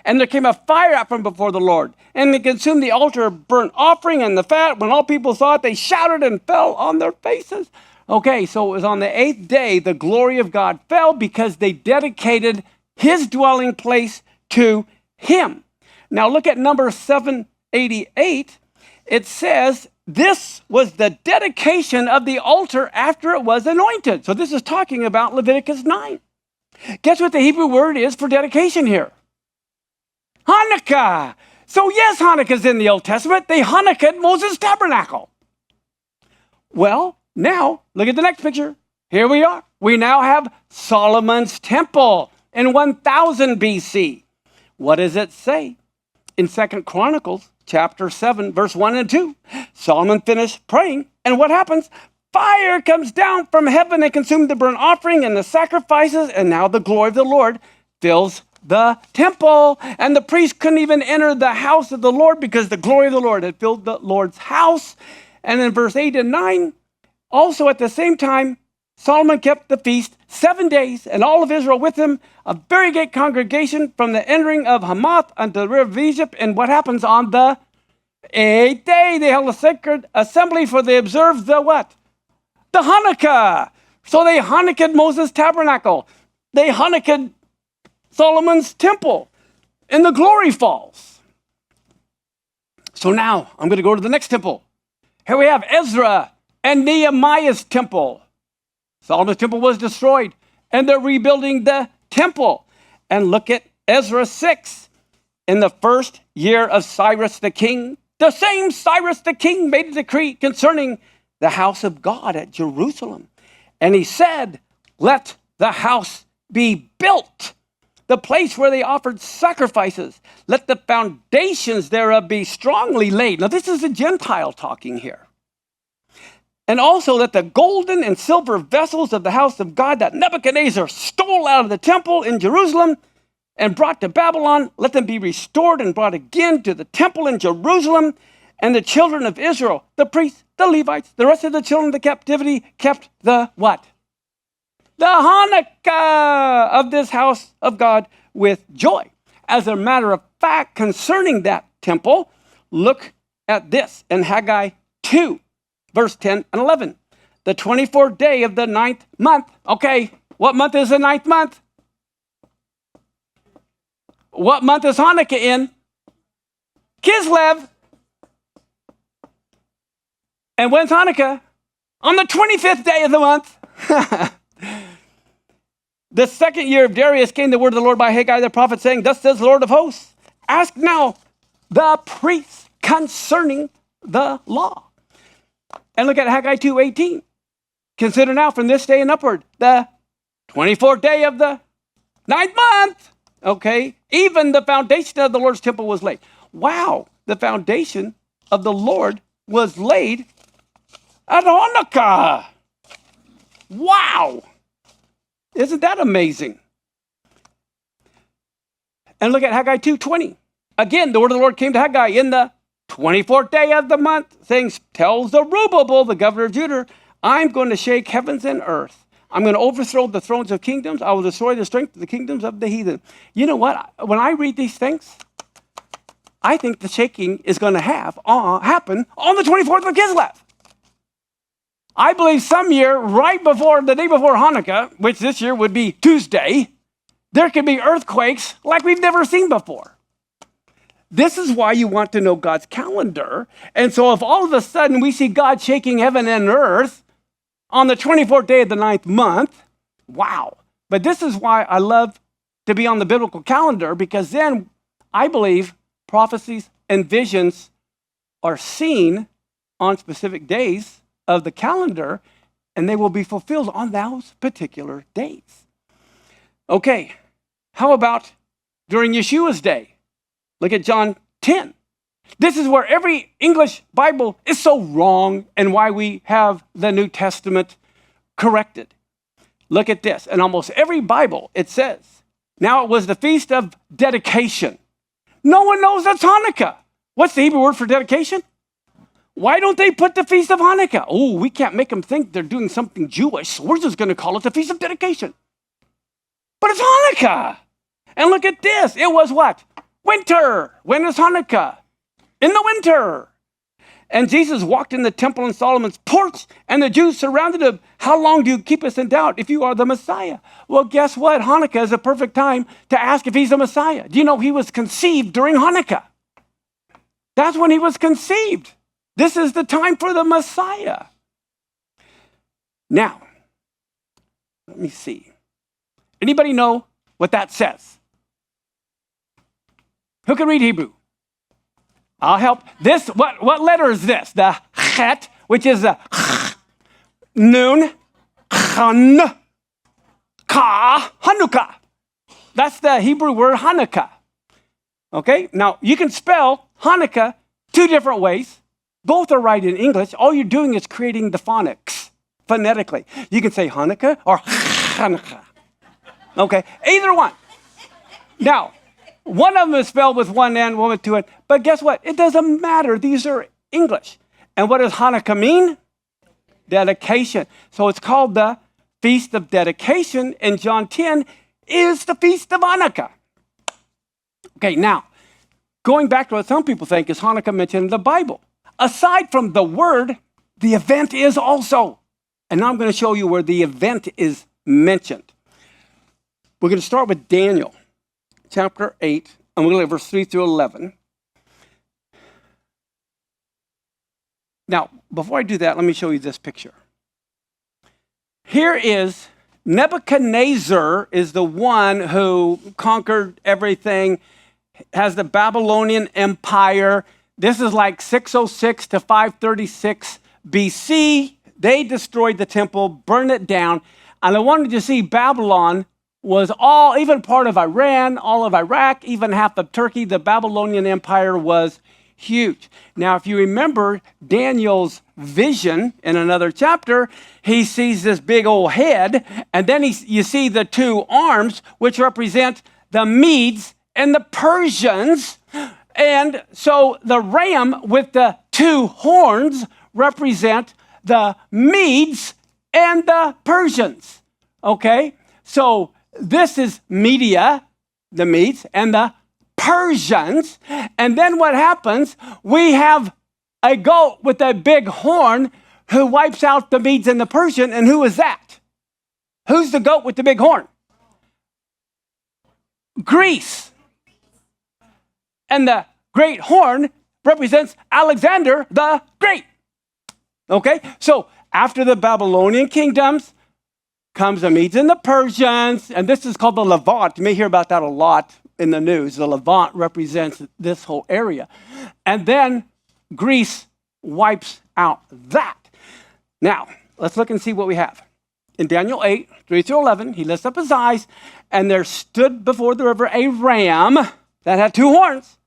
And there came a fire out from before the Lord, and they consumed the altar of burnt offering and the fat. When all people saw it, they shouted and fell on their faces. Okay, so it was on the 8th day the glory of God fell because they dedicated his dwelling place to him. Now look at number 788. It says, this was the dedication of the altar after it was anointed. So this is talking about Leviticus 9. Guess what the Hebrew word is for dedication here? Hanukkah. So yes, Hanukkah's in the Old Testament. They Hanukkah'd Moses' tabernacle. Well, now look at the next picture. Here we are. We now have Solomon's temple in 1000 BC. What does it say? In 2 Chronicles chapter 7, verse 1 and 2, Solomon finished praying, and what happens? Fire comes down from heaven and consumes the burnt offering and the sacrifices, and now the glory of the Lord fills the temple. And the priest couldn't even enter the house of the Lord because the glory of the Lord had filled the Lord's house. And in verse 8 and 9, also at the same time, Solomon kept the feast 7 days, and all of Israel with him, a very great congregation from the entering of Hamath unto the river of Egypt. And what happens on the 8th day? They held a sacred assembly, for they observed the what? The Hanukkah. So they Hanukkah'd Moses' tabernacle. They Hanukkah'd Solomon's temple, and the glory falls. So now I'm going to go to the next temple. Here we have Ezra and Nehemiah's temple. Solomon's temple was destroyed, and they're rebuilding the temple. And look at Ezra 6. In the first year of Cyrus the king, the same Cyrus the king made a decree concerning the house of God at Jerusalem. And he said, let the house be built, the place where they offered sacrifices. Let the foundations thereof be strongly laid. Now this is a Gentile talking here. And also let the golden and silver vessels of the house of God that Nebuchadnezzar stole out of the temple in Jerusalem and brought to Babylon, let them be restored and brought again to the temple in Jerusalem. And the children of Israel, the priests, the Levites, the rest of the children of the captivity kept the what? The Hanukkah of this house of God with joy. As a matter of fact, concerning that temple, look at this in Haggai 2. Verse 10 and 11, the 24th day of the 9th month. Okay, what month is the 9th month? What month is Hanukkah in? Kislev. And when's Hanukkah? On the 25th day of the month. The second year of Darius came the word of the Lord by Haggai the prophet, saying, thus says the Lord of hosts, ask now the priests concerning the law. And look at Haggai 2:18. Consider now from this day and upward the 24th day of the 9th month. Okay, even the foundation of the Lord's temple was laid. Wow, the foundation of the Lord was laid at Hanukkah. Wow, isn't that amazing? And look at Haggai 2:20. Again, the word of the Lord came to Haggai in the 24th day of the month, saying, tell Zerubbabel, the governor of Judah, I'm going to shake heavens and earth. I'm going to overthrow the thrones of kingdoms. I will destroy the strength of the kingdoms of the heathen. You know what? When I read these things, I think the shaking is going to happen on the 24th of Kislev. I believe some year, right before, the day before Hanukkah, which this year would be Tuesday, there could be earthquakes like we've never seen before. This is why you want to know God's calendar. And so if all of a sudden we see God shaking heaven and earth on the 24th day of the 9th month, wow. But this is why I love to be on the biblical calendar, because then I believe prophecies and visions are seen on specific days of the calendar, and they will be fulfilled on those particular days. Okay, how about during Yeshua's day? Look at John 10. This is where every English Bible is so wrong and why we have the New Testament corrected. Look at this. In almost every Bible, it says, now it was the Feast of Dedication. No one knows that's Hanukkah. What's the Hebrew word for dedication? Why don't they put the Feast of Hanukkah? Oh, we can't make them think they're doing something Jewish, so we're just going to call it the Feast of Dedication. But it's Hanukkah. And look at this. It was what? Winter. When is Hanukkah? In the winter. And Jesus walked in the temple in Solomon's porch, and the Jews surrounded him. How long do you keep us in doubt if you are the Messiah? Well, guess what? Hanukkah is a perfect time to ask if he's the Messiah. Do you know he was conceived during Hanukkah? That's when he was conceived. This is the time for the Messiah. Now, let me see. Anybody know what that says? Who can read Hebrew? I'll help. This, what letter is this? The chet, which is a nun, chan, ka, Hanukkah. That's the Hebrew word Hanukkah. Okay, now you can spell Hanukkah two different ways. Both are right in English. All you're doing is creating the phonics phonetically. You can say Hanukkah or Hanukkah. Okay, either one. Now, one of them is spelled with one N, one with two N. But guess what? It doesn't matter. These are English. And what does Hanukkah mean? Dedication. So it's called the Feast of Dedication. And John 10 is the Feast of Hanukkah. Okay, now, going back to what some people think is Hanukkah mentioned in the Bible. Aside from the word, the event is also. And now I'm going to show you where the event is mentioned. We're going to start with Daniel. Chapter 8, and we're going to look at verse 3 through 11. Now, before I do that, let me show you this picture. Here is Nebuchadnezzar is the one who conquered everything, has the Babylonian Empire. This is like 606 to 536 BC. They destroyed the temple, burned it down, and I wanted you to see Babylon was all, even part of Iran, all of Iraq, even half of Turkey. The Babylonian Empire was huge. Now, if you remember Daniel's vision in another chapter, he sees this big old head, and then you see the two arms, which represent the Medes and the Persians. And so the ram with the two horns represent the Medes and the Persians. Okay? So this is Media, the Medes, and the Persians. And then what happens? We have a goat with a big horn who wipes out the Medes and the Persian. And who is that? Who's the goat with the big horn? Greece. And the great horn represents Alexander the Great. Okay? So after the Babylonian kingdoms, comes the Medes and the Persians, and this is called the Levant. You may hear about that a lot in the news. The Levant represents this whole area. And then Greece wipes out that. Now, let's look and see what we have. In Daniel 8, 3 through 11, he lifts up his eyes, and there stood before the river a ram that had two horns.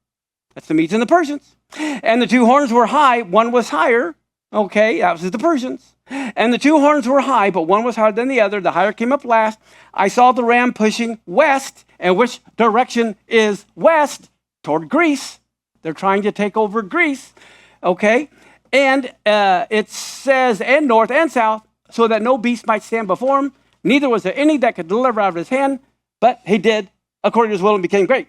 That's the Medes and the Persians. And the two horns were high. One was higher. Okay, that was the Persians. And the two horns were high, but one was higher than the other. The higher came up last. I saw the ram pushing west. And which direction is west? Toward Greece. They're trying to take over Greece. Okay? And it says, and north and south, so that no beast might stand before him. Neither was there any that could deliver out of his hand, but he did according to his will and became great.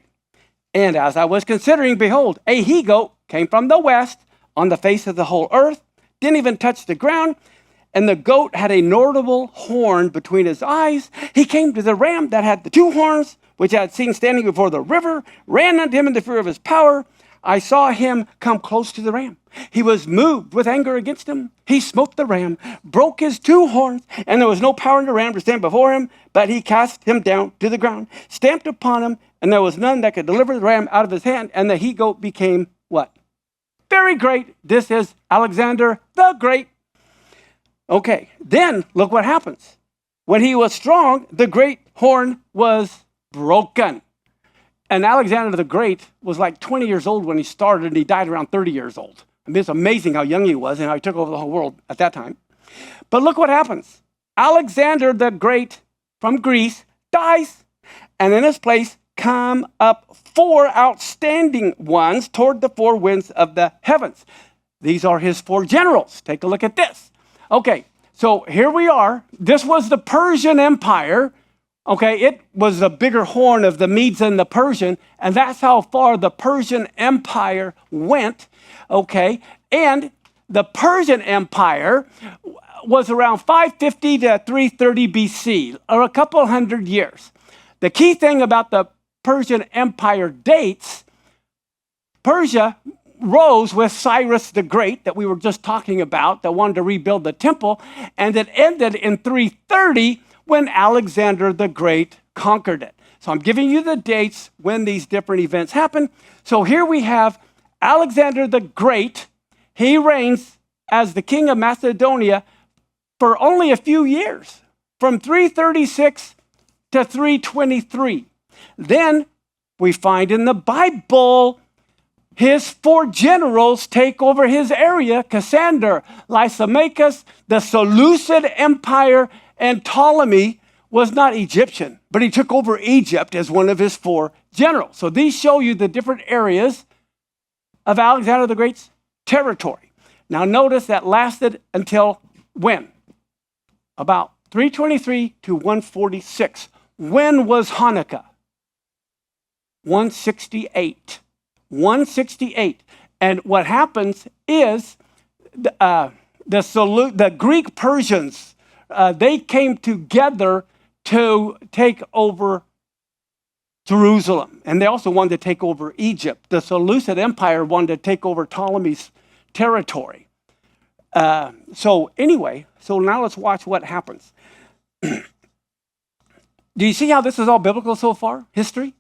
And as I was considering, behold, a he-goat came from the west on the face of the whole earth, didn't even touch the ground. And the goat had a notable horn between his eyes. He came to the ram that had the two horns, which I had seen standing before the river, ran unto him in the fear of his power, I saw him come close to the ram. He was moved with anger against him. He smote the ram, broke his two horns, and there was no power in the ram to stand before him, but he cast him down to the ground, stamped upon him, and there was none that could deliver the ram out of his hand, and the he-goat became what? Very great. This is Alexander the Great. Okay, then look what happens. When he was strong, the great horn was broken. And Alexander the Great was like 20 years old when he started, and he died around 30 years old. I mean, it's amazing how young he was and how he took over the whole world at that time. But look what happens. Alexander the Great from Greece dies, and in his place come up 4 outstanding ones toward the 4 winds of the heavens. These are his 4 generals. Take a look at this. Okay, so here we are. This was the Persian Empire. Okay, it was the bigger horn of the Medes and the Persian, and that's how far the Persian Empire went. Okay, and the Persian Empire was around 550 to 330 BC, or a couple hundred years. The key thing about the Persian Empire dates, Persia rose with Cyrus the Great that we were just talking about, that wanted to rebuild the temple, and it ended in 330 when Alexander the Great conquered it. So I'm giving you the dates when these different events happen. So here we have Alexander the Great. He reigns as the king of Macedonia for only a few years, from 336 to 323. Then we find in the Bible his 4 generals take over his area: Cassander, Lysimachus, the Seleucid Empire, and Ptolemy was not Egyptian, but he took over Egypt as one of his 4 generals. So these show you the different areas of Alexander the Great's territory. Now notice that lasted until when? About 323 to 146. When was Hanukkah? 168. 168. And what happens is the Greek Persians, they came together to take over Jerusalem. And they also wanted to take over Egypt. The Seleucid Empire wanted to take over Ptolemy's territory. So now let's watch what happens. Do you see how this is all biblical so far? History?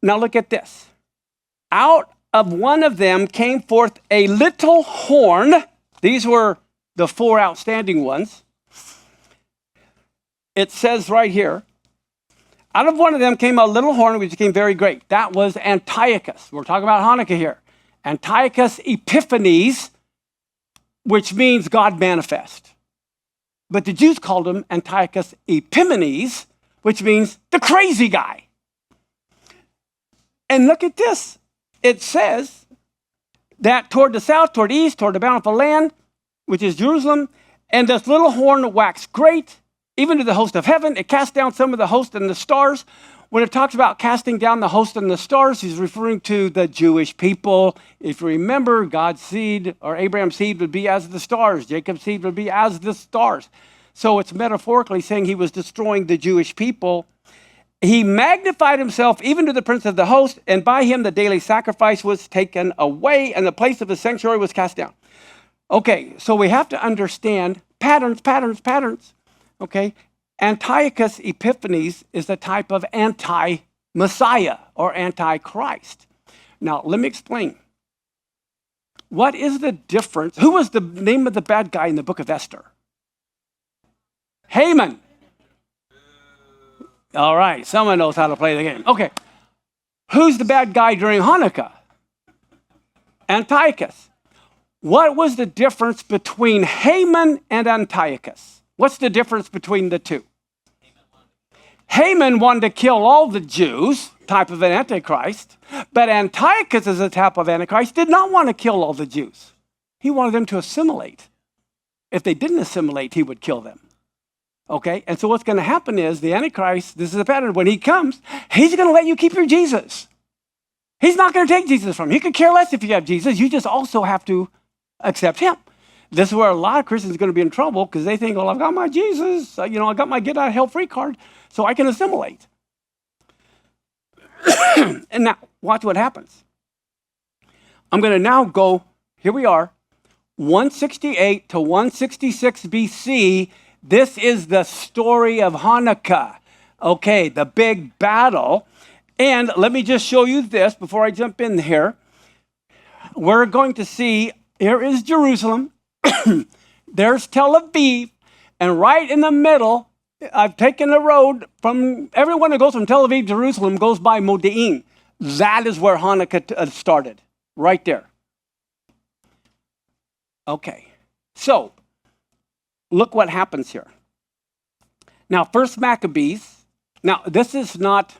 Now look at this. Out of one of them came forth a little horn. These were the 4 outstanding ones. It says right here, out of one of them came a little horn which became very great. That was Antiochus. We're talking about Hanukkah here. Antiochus Epiphanes, which means God manifest. But the Jews called him Antiochus Epimanes, which means the crazy guy. And look at this. It says that toward the south, toward the east, toward the bountiful land, which is Jerusalem, and this little horn waxed great, even to the host of heaven. It cast down some of the host and the stars. When it talks about casting down the host and the stars, he's referring to the Jewish people. If you remember, God's seed, or Abraham's seed, would be as the stars. Jacob's seed would be as the stars. So it's metaphorically saying he was destroying the Jewish people. He magnified himself even to the prince of the host, and by him the daily sacrifice was taken away, and the place of the sanctuary was cast down. Okay, so we have to understand patterns. Okay, Antiochus Epiphanes is a type of anti-Messiah or anti-Christ. Now, let me explain. What is the difference? Who was the name of the bad guy in the book of Esther? Haman. All right, someone knows how to play the game. Okay, who's the bad guy during Hanukkah? Antiochus. What was the difference between Haman and Antiochus? What's the difference between the two? Haman wanted to kill all the Jews, type of an antichrist, but Antiochus, as a type of antichrist, did not want to kill all the Jews. He wanted them to assimilate. If they didn't assimilate, he would kill them. Okay, and so what's going to happen is the Antichrist, this is a pattern, when he comes, he's going to let you keep your Jesus. He's not going to take Jesus from you. He could care less if you have Jesus. You just also have to accept him. This is where a lot of Christians are going to be in trouble because they think, well, I've got my Jesus. I got my get out of hell free card, so I can assimilate. And now, watch what happens. I'm going to now go, here we are, 168 to 166 BC. This is the story of Hanukkah. Okay, the big battle. And let me just show you this before I jump in here. We're going to see, here is Jerusalem. There's Tel Aviv. And right in the middle, I've taken the road from, everyone who goes from Tel Aviv to Jerusalem goes by Modi'in. That is where Hanukkah started, right there. Okay, so look what happens here. Now, First Maccabees, now this is not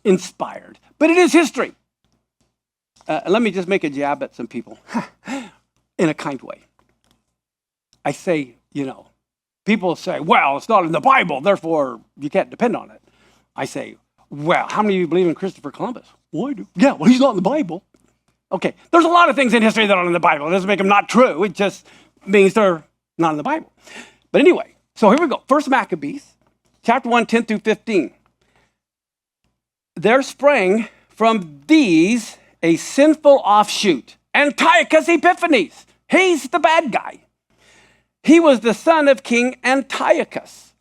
inspired, but it is history. Let me just make a jab at some people in a kind way. I say, people say, well, it's not in the Bible, therefore you can't depend on it. I say, well, how many of you believe in Christopher Columbus? Well, I do. Yeah, well, he's not in the Bible. Okay, there's a lot of things in history that aren't in the Bible. It doesn't make them not true. It just means they're not in the Bible. But anyway, so here we go. First Maccabees, chapter 1, 10 through 15. There sprang from these a sinful offshoot, Antiochus Epiphanes. He's the bad guy. He was the son of King Antiochus.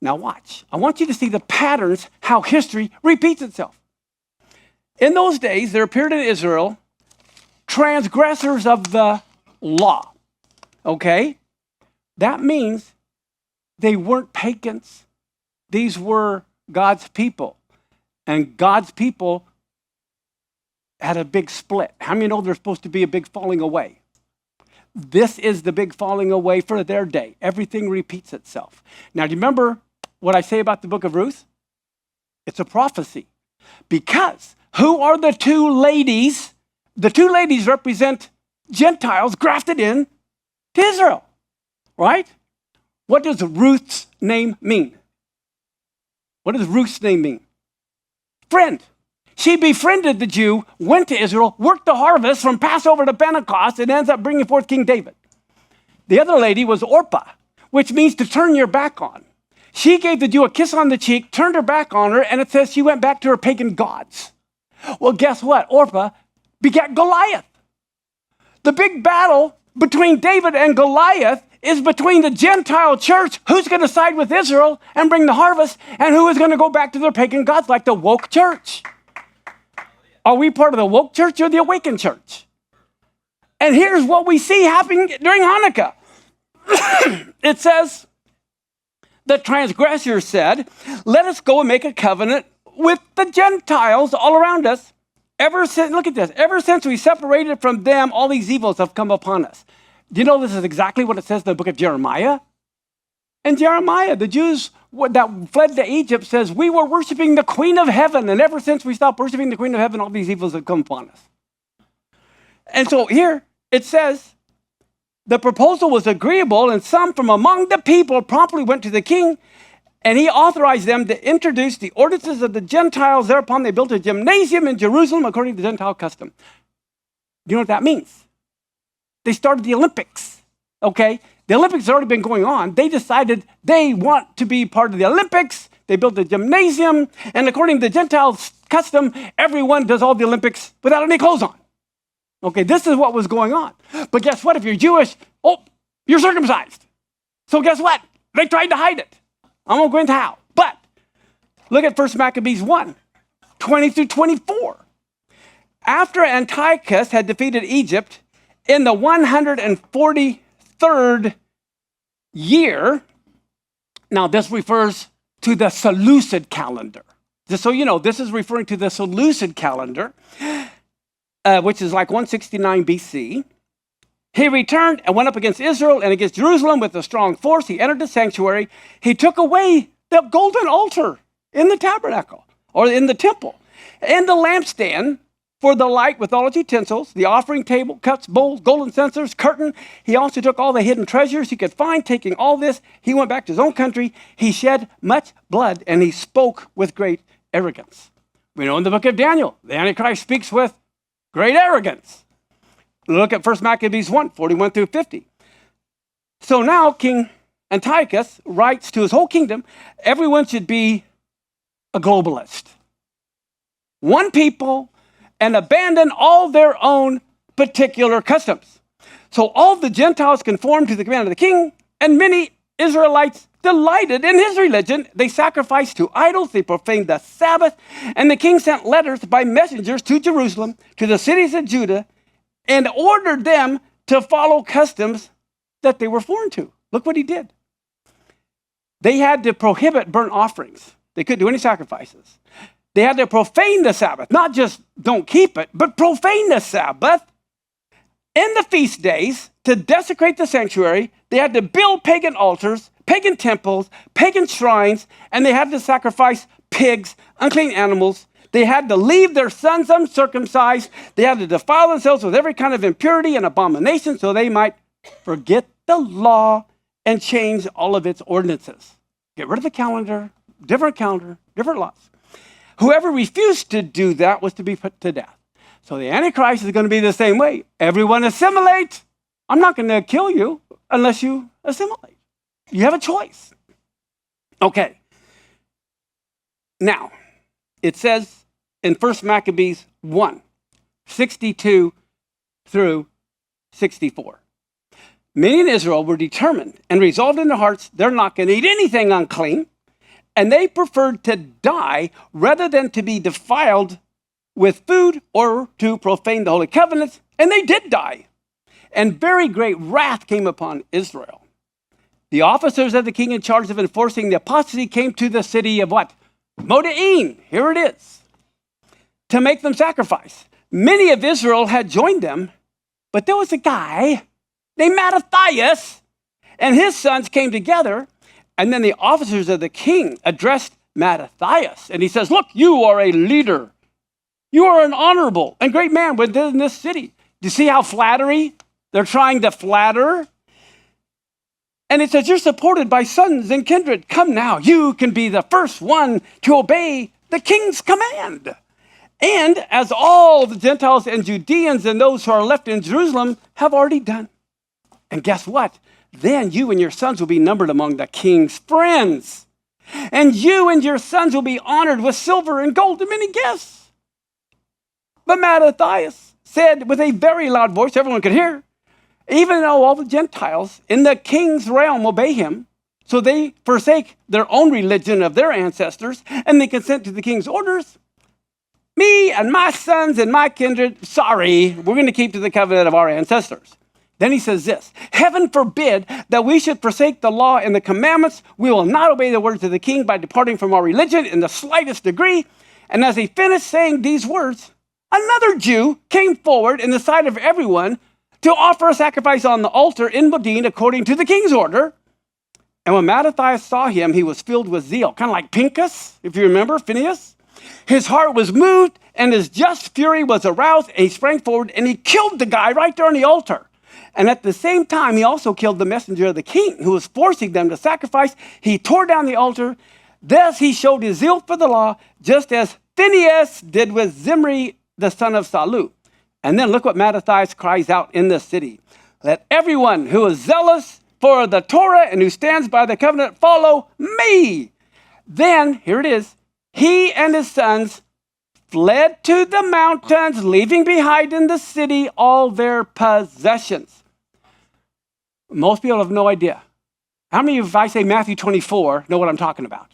Now watch. I want you to see the patterns, how history repeats itself. In those days, there appeared in Israel transgressors of the law. Okay? That means they weren't pagans. These were God's people. And God's people had a big split. How many know there's supposed to be a big falling away? This is the big falling away for their day. Everything repeats itself. Now, do you remember what I say about the book of Ruth? It's a prophecy. Because who are the two ladies? The two ladies represent Gentiles grafted in to Israel, right? What does Ruth's name mean? What does Ruth's name mean? Friend. She befriended the Jew, went to Israel, worked the harvest from Passover to Pentecost, and ends up bringing forth King David. The other lady was Orpah, which means to turn your back on. She gave the Jew a kiss on the cheek, turned her back on her, and it says she went back to her pagan gods. Well, guess what? Orpah begat Goliath. The big battle between David and Goliath is between the Gentile church, who's going to side with Israel and bring the harvest, and who is going to go back to their pagan gods like the woke church. Are we part of the woke church or the awakened church? And here's what we see happening during Hanukkah. It says, the transgressor said, let us go and make a covenant with the Gentiles all around us. Ever since, look at this, ever since we separated from them, all these evils have come upon us. Do you know this is exactly what it says in the book of Jeremiah? In Jeremiah, the Jews that fled to Egypt says, we were worshiping the Queen of Heaven, and ever since we stopped worshiping the Queen of Heaven, all these evils have come upon us. And so here it says, the proposal was agreeable, and some from among the people promptly went to the king, and he authorized them to introduce the ordinances of the Gentiles. Thereupon they built a gymnasium in Jerusalem according to the Gentile custom. Do you know what that means? They started the Olympics, okay? The Olympics had already been going on. They decided they want to be part of the Olympics. They built a gymnasium, and according to the Gentile custom, everyone does all the Olympics without any clothes on. Okay, this is what was going on. But guess what? If you're Jewish, you're circumcised. So guess what? They tried to hide it. I won't go into how. But look at 1 Maccabees 1, 20 through 24. After Antiochus had defeated Egypt in the 143rd year, now this refers to the Seleucid calendar. Just so you know, this is referring to the Seleucid calendar, which is like 169 BC. He returned and went up against Israel and against Jerusalem with a strong force. He entered the sanctuary. He took away the golden altar in the tabernacle or in the temple and the lampstand for the light with all its utensils, the offering table, cups, bowls, golden censers, curtain. He also took all the hidden treasures he could find. Taking all this, he went back to his own country. He shed much blood and he spoke with great arrogance. We know in the book of Daniel, the Antichrist speaks with great arrogance. Look at 1 Maccabees 1, 41 through 50. So now King Antiochus writes to his whole kingdom, everyone should be a globalist. One people, and abandon all their own particular customs. So all the Gentiles conformed to the command of the king, and many Israelites delighted in his religion. They sacrificed to idols, they profaned the Sabbath, and the king sent letters by messengers to Jerusalem, to the cities of Judah, and ordered them to follow customs that they were foreign to. Look what he did. They had to prohibit burnt offerings. They couldn't do any sacrifices. They had to profane the Sabbath, not just don't keep it, but profane the Sabbath. In the feast days, to desecrate the sanctuary, they had to build pagan altars, pagan temples, pagan shrines, and they had to sacrifice pigs, unclean animals. They had to leave their sons uncircumcised. They had to defile themselves with every kind of impurity and abomination so they might forget the law and change all of its ordinances. Get rid of the calendar, different laws. Whoever refused to do that was to be put to death. So the Antichrist is going to be the same way. Everyone assimilate. I'm not going to kill you unless you assimilate. You have a choice. Okay. Now, it says in 1 Maccabees 1, 62 through 64. Many in Israel were determined and resolved in their hearts they're not going to eat anything unclean, and they preferred to die rather than to be defiled with food or to profane the holy covenants, and they did die. And very great wrath came upon Israel. The officers of the king in charge of enforcing the apostasy came to the city of what? Modi'in, here it is, to make them sacrifice. Many of Israel had joined them, but there was a guy named Mattathias, and his sons came together, and then the officers of the king addressed Mattathias, and he says, look, you are a leader. You are an honorable and great man within this city. Do you see how flattery? They're trying to flatter. And it says, you're supported by sons and kindred. Come now, you can be the first one to obey the king's command. And as all the Gentiles and Judeans and those who are left in Jerusalem have already done. And guess what? Then you and your sons will be numbered among the king's friends. And you and your sons will be honored with silver and gold and many gifts. But Mattathias said with a very loud voice, everyone could hear, even though all the Gentiles in the king's realm obey him, so they forsake their own religion of their ancestors, and they consent to the king's orders, me and my sons and my kindred, sorry, we're going to keep to the covenant of our ancestors. Then he says this, heaven forbid that we should forsake the law and the commandments. We will not obey the words of the king by departing from our religion in the slightest degree. And as he finished saying these words, another Jew came forward in the sight of everyone to offer a sacrifice on the altar in Modin according to the king's order. And when Mattathias saw him, he was filled with zeal, kind of like Pinchas, if you remember, Phinehas. His heart was moved and his just fury was aroused, and he sprang forward and he killed the guy right there on the altar. And at the same time, he also killed the messenger of the king who was forcing them to sacrifice. He tore down the altar. Thus he showed his zeal for the law, just as Phinehas did with Zimri, the son of Salu. And then look what Mattathias cries out in the city. Let everyone who is zealous for the Torah and who stands by the covenant follow me. Then, here it is, he and his sons fled to the mountains, leaving behind in the city all their possessions. Most people have no idea. How many of you, if I say Matthew 24, know what I'm talking about?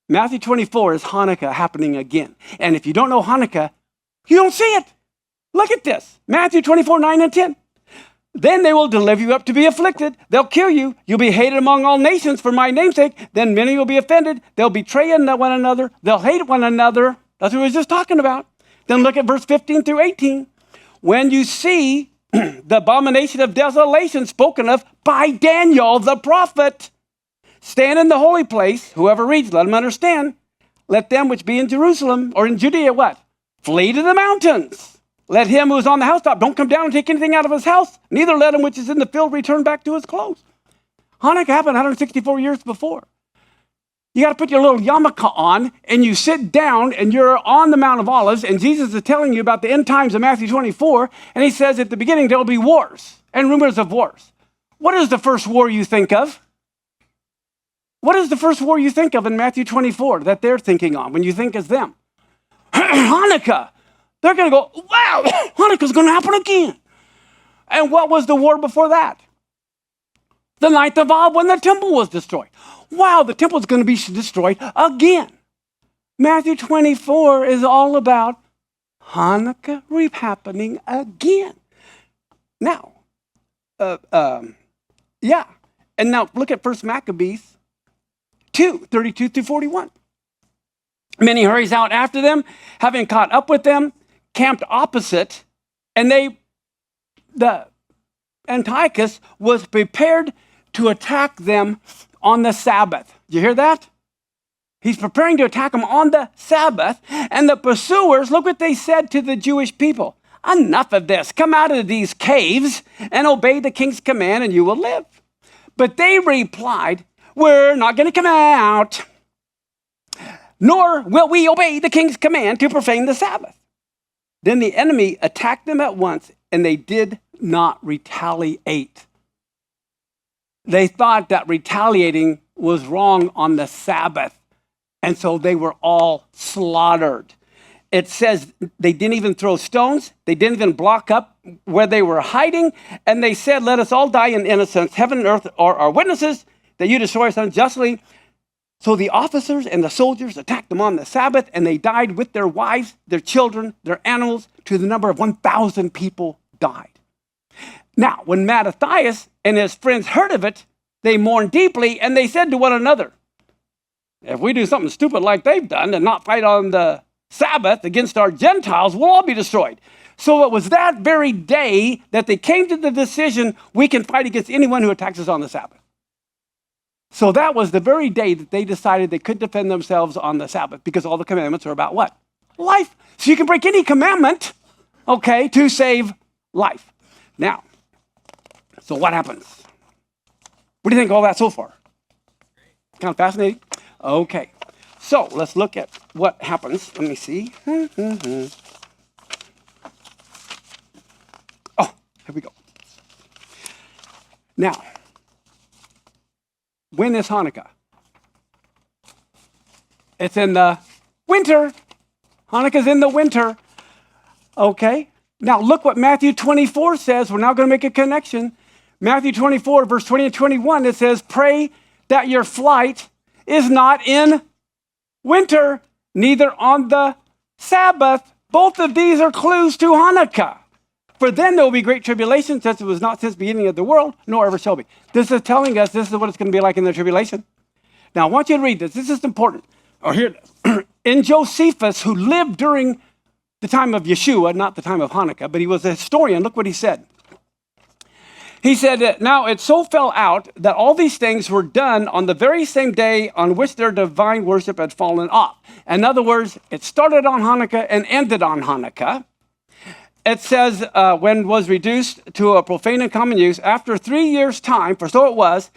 Matthew 24 is Hanukkah happening again. And if you don't know Hanukkah, you don't see it. Look at this. Matthew 24, 9 and 10. Then they will deliver you up to be afflicted. They'll kill you. You'll be hated among all nations for my name's sake. Then many will be offended. They'll betray one another. They'll hate one another. That's what we were just talking about. Then look at verse 15 through 18. When you see the abomination of desolation spoken of by Daniel the prophet, stand in the holy place. Whoever reads, let him understand. Let them which be in Jerusalem or in Judea, what? Flee to the mountains. Let him who is on the housetop don't come down and take anything out of his house. Neither let him which is in the field return back to his clothes. Hanukkah happened 164 years before. You got to put your little yarmulke on and you sit down and you're on the Mount of Olives and Jesus is telling you about the end times of Matthew 24. And he says at the beginning, there'll be wars and rumors of wars. What is the first war you think of? What is the first war you think of in Matthew 24 that they're thinking on when you think as them? Hanukkah. They're going to go, wow, Hanukkah's going to happen again. And what was the war before that? The 9th of Av, when the temple was destroyed. Wow, the temple is going to be destroyed again. Matthew 24 is all about Hanukkah happening again. Now, yeah. And now look at 1 Maccabees 2, 32 through 41. Many hurries out after them, having caught up with them, camped opposite, and the Antiochus was prepared to attack them on the Sabbath. Did you hear that? He's preparing to attack them on the Sabbath, and the pursuers, look what they said to the Jewish people. Enough of this. Come out of these caves and obey the king's command, and you will live. But they replied, we're not going to come out, nor will we obey the king's command to profane the Sabbath. Then the enemy attacked them at once, and they did not retaliate. They thought that retaliating was wrong on the Sabbath, and so they were all slaughtered. It says they didn't even throw stones. They didn't even block up where they were hiding. And they said, let us all die in innocence. Heaven and earth are our witnesses that you destroy us unjustly. So the officers and the soldiers attacked them on the Sabbath, and they died with their wives, their children, their animals, to the number of 1,000 people died. Now, when Mattathias and his friends heard of it, they mourned deeply, and they said to one another, if we do something stupid like they've done and not fight on the Sabbath against our Gentiles, we'll all be destroyed. So it was that very day that they came to the decision, we can fight against anyone who attacks us on the Sabbath. So that was the very day that they decided they could defend themselves on the Sabbath, because all the commandments are about what? Life. So you can break any commandment, okay, to save life. Now, so what happens? What do you think of all that so far? Kind of fascinating? Okay. So let's look at what happens. Let me see. Oh, here we go. Now, when is Hanukkah? It's in the winter. Hanukkah's in the winter. Okay. Now look what Matthew 24 says. We're now going to make a connection. Matthew 24, verse 20 and 21, it says, pray that your flight is not in winter, neither on the Sabbath. Both of these are clues to Hanukkah. For then there will be great tribulation, such as was not since the beginning of the world, nor ever shall be. This is telling us this is what it's going to be like in the tribulation. Now, I want you to read this. This is important. Oh, here it is. In Josephus, who lived during the time of Yeshua, not the time of Hanukkah, but he was a historian. Look what he said. He said, now it so fell out that all these things were done on the very same day on which their divine worship had fallen off. In other words, it started on Hanukkah and ended on Hanukkah. It says, when was reduced to a profane and common use, after 3 years' time, for so it was,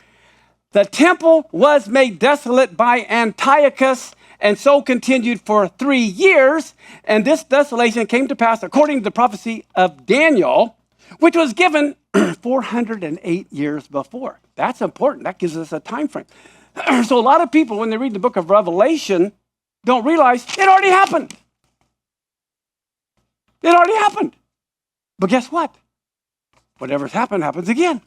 the temple was made desolate by Antiochus, and so continued for 3 years. And this desolation came to pass according to the prophecy of Daniel, which was given 408 years before. That's important. That gives us a time frame. So a lot of people, when they read the book of Revelation, don't realize it already happened. It already happened. But guess what? Whatever's happened happens again.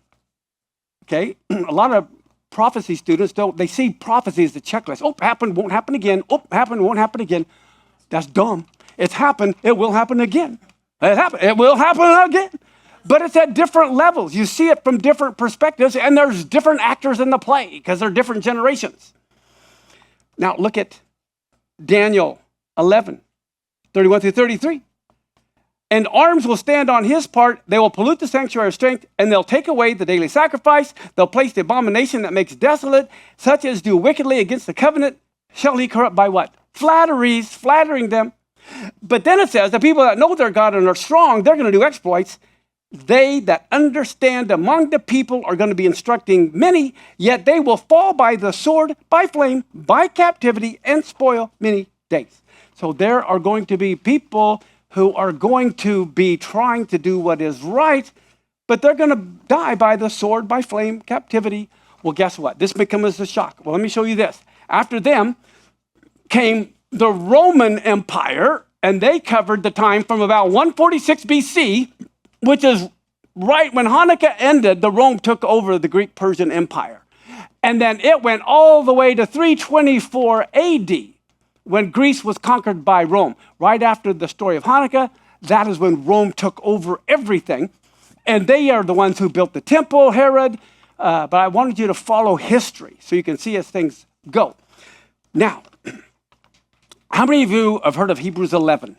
Okay? A lot of prophecy students they see prophecy as the checklist. Oh, happened, won't happen again. Oh, happened, won't happen again. That's dumb. It's happened, it will happen again. It happened, it will happen again. But it's at different levels. You see it from different perspectives, and there's different actors in the play because they're different generations. Now look at Daniel 11, 31 through 33. And arms will stand on his part. They will pollute the sanctuary of strength, and they'll take away the daily sacrifice. They'll place the abomination that makes desolate, such as do wickedly against the covenant. Shall he corrupt by what? Flatteries, flattering them. But then it says the people that know their God and are strong, they're going to do exploits. They that understand among the people are going to be instructing many, yet they will fall by the sword, by flame, by captivity, and spoil many days. So there are going to be people who are going to be trying to do what is right, but they're going to die by the sword, by flame, captivity. Well, guess what? This becomes a shock. Well, let me show you this. After them came the Roman Empire, And they covered the time from about 146 BC, which is right when Hanukkah ended, Rome took over the Greek-Persian Empire. And then it went all the way to 324 AD, when Greece was conquered by Rome. Right after the story of Hanukkah, that is when Rome took over everything. And they are the ones who built the temple, Herod. But I wanted you to follow history so you can see as things go. Now, how many of you have heard of Hebrews 11?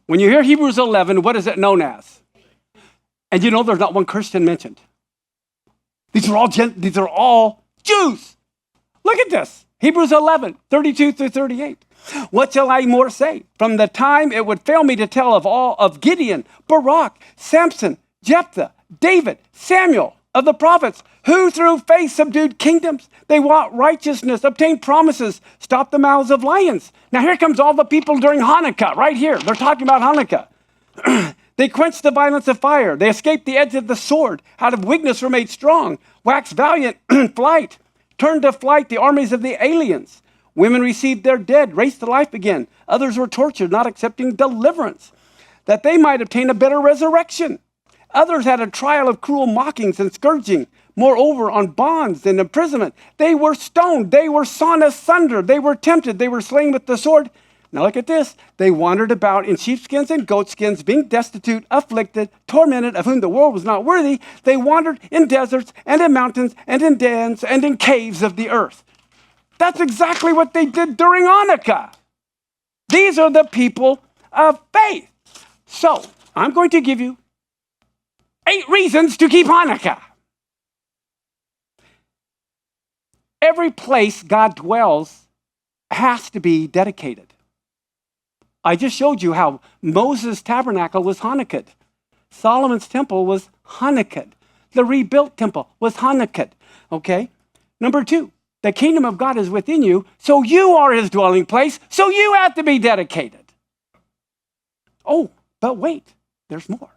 When you hear Hebrews 11, what is it known as? And you know there's not one Christian mentioned. These are all Jews. Look at this. Hebrews 11, 32 through 38. What shall I more say? From the time it would fail me to tell of all of Gideon, Barak, Samson, Jephthah, David, Samuel, of the prophets, who through faith subdued kingdoms. They wrought righteousness, obtained promises, stopped the mouths of lions. Now here comes all the people during Hanukkah, right here. They're talking about Hanukkah. They quenched the violence of fire. They escaped the edge of the sword. Out of weakness were made strong. Waxed valiant in flight. Turned to flight the armies of the aliens. Women received their dead, raised to life again. Others were tortured, not accepting deliverance, that they might obtain a better resurrection. Others had a trial of cruel mockings and scourging. Moreover, on bonds and imprisonment, they were stoned. They were sawn asunder. They were tempted. They were slain with the sword. Now look at this. They wandered about in sheepskins and goatskins, being destitute, afflicted, tormented, of whom the world was not worthy. They wandered in deserts and in mountains and in dens and in caves of the earth. That's exactly what they did during Hanukkah. These are the people of faith. So I'm going to give you 8 reasons to keep Hanukkah. Every place God dwells has to be dedicated. I just showed you how Moses' tabernacle was Hanukkah. Solomon's temple was Hanukkah. The rebuilt temple was Hanukkah. Okay? Number 2, the kingdom of God is within you, so you are his dwelling place, so you have to be dedicated. Oh, but wait, there's more.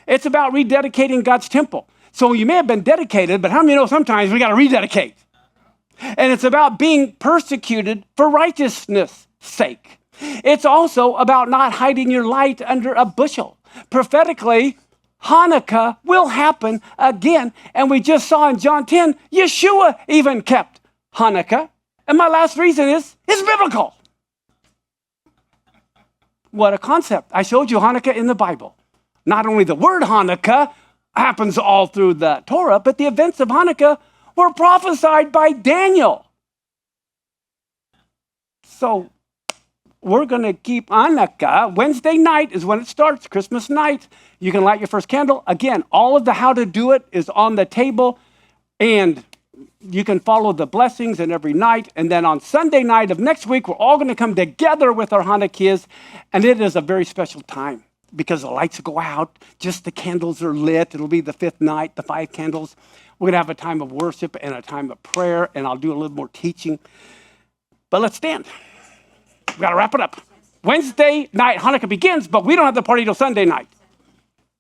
It's about rededicating God's temple. So you may have been dedicated, but how many know sometimes we got to rededicate? And it's about being persecuted for righteousness' sake. It's also about not hiding your light under a bushel. Prophetically, Hanukkah will happen again. And we just saw in John 10, Yeshua even kept Hanukkah. And my last reason is, it's biblical. What a concept. I showed you Hanukkah in the Bible. Not only the word Hanukkah happens all through the Torah, but the events of Hanukkah were prophesied by Daniel. So we're going to keep Hanukkah. Wednesday night is when it starts, Christmas night. You can light your first candle. Again, all of the how to do it is on the table, and you can follow the blessings in every night. And then on Sunday night of next week, we're all going to come together with our Hanukkahs, and it is a very special time because the lights go out, just the candles are lit. It'll be the 5th night, the 5 candles. We're going to have a time of worship and a time of prayer, and I'll do a little more teaching. But let's stand. We've got to wrap it up. Wednesday night, Hanukkah begins, but we don't have the party till Sunday night.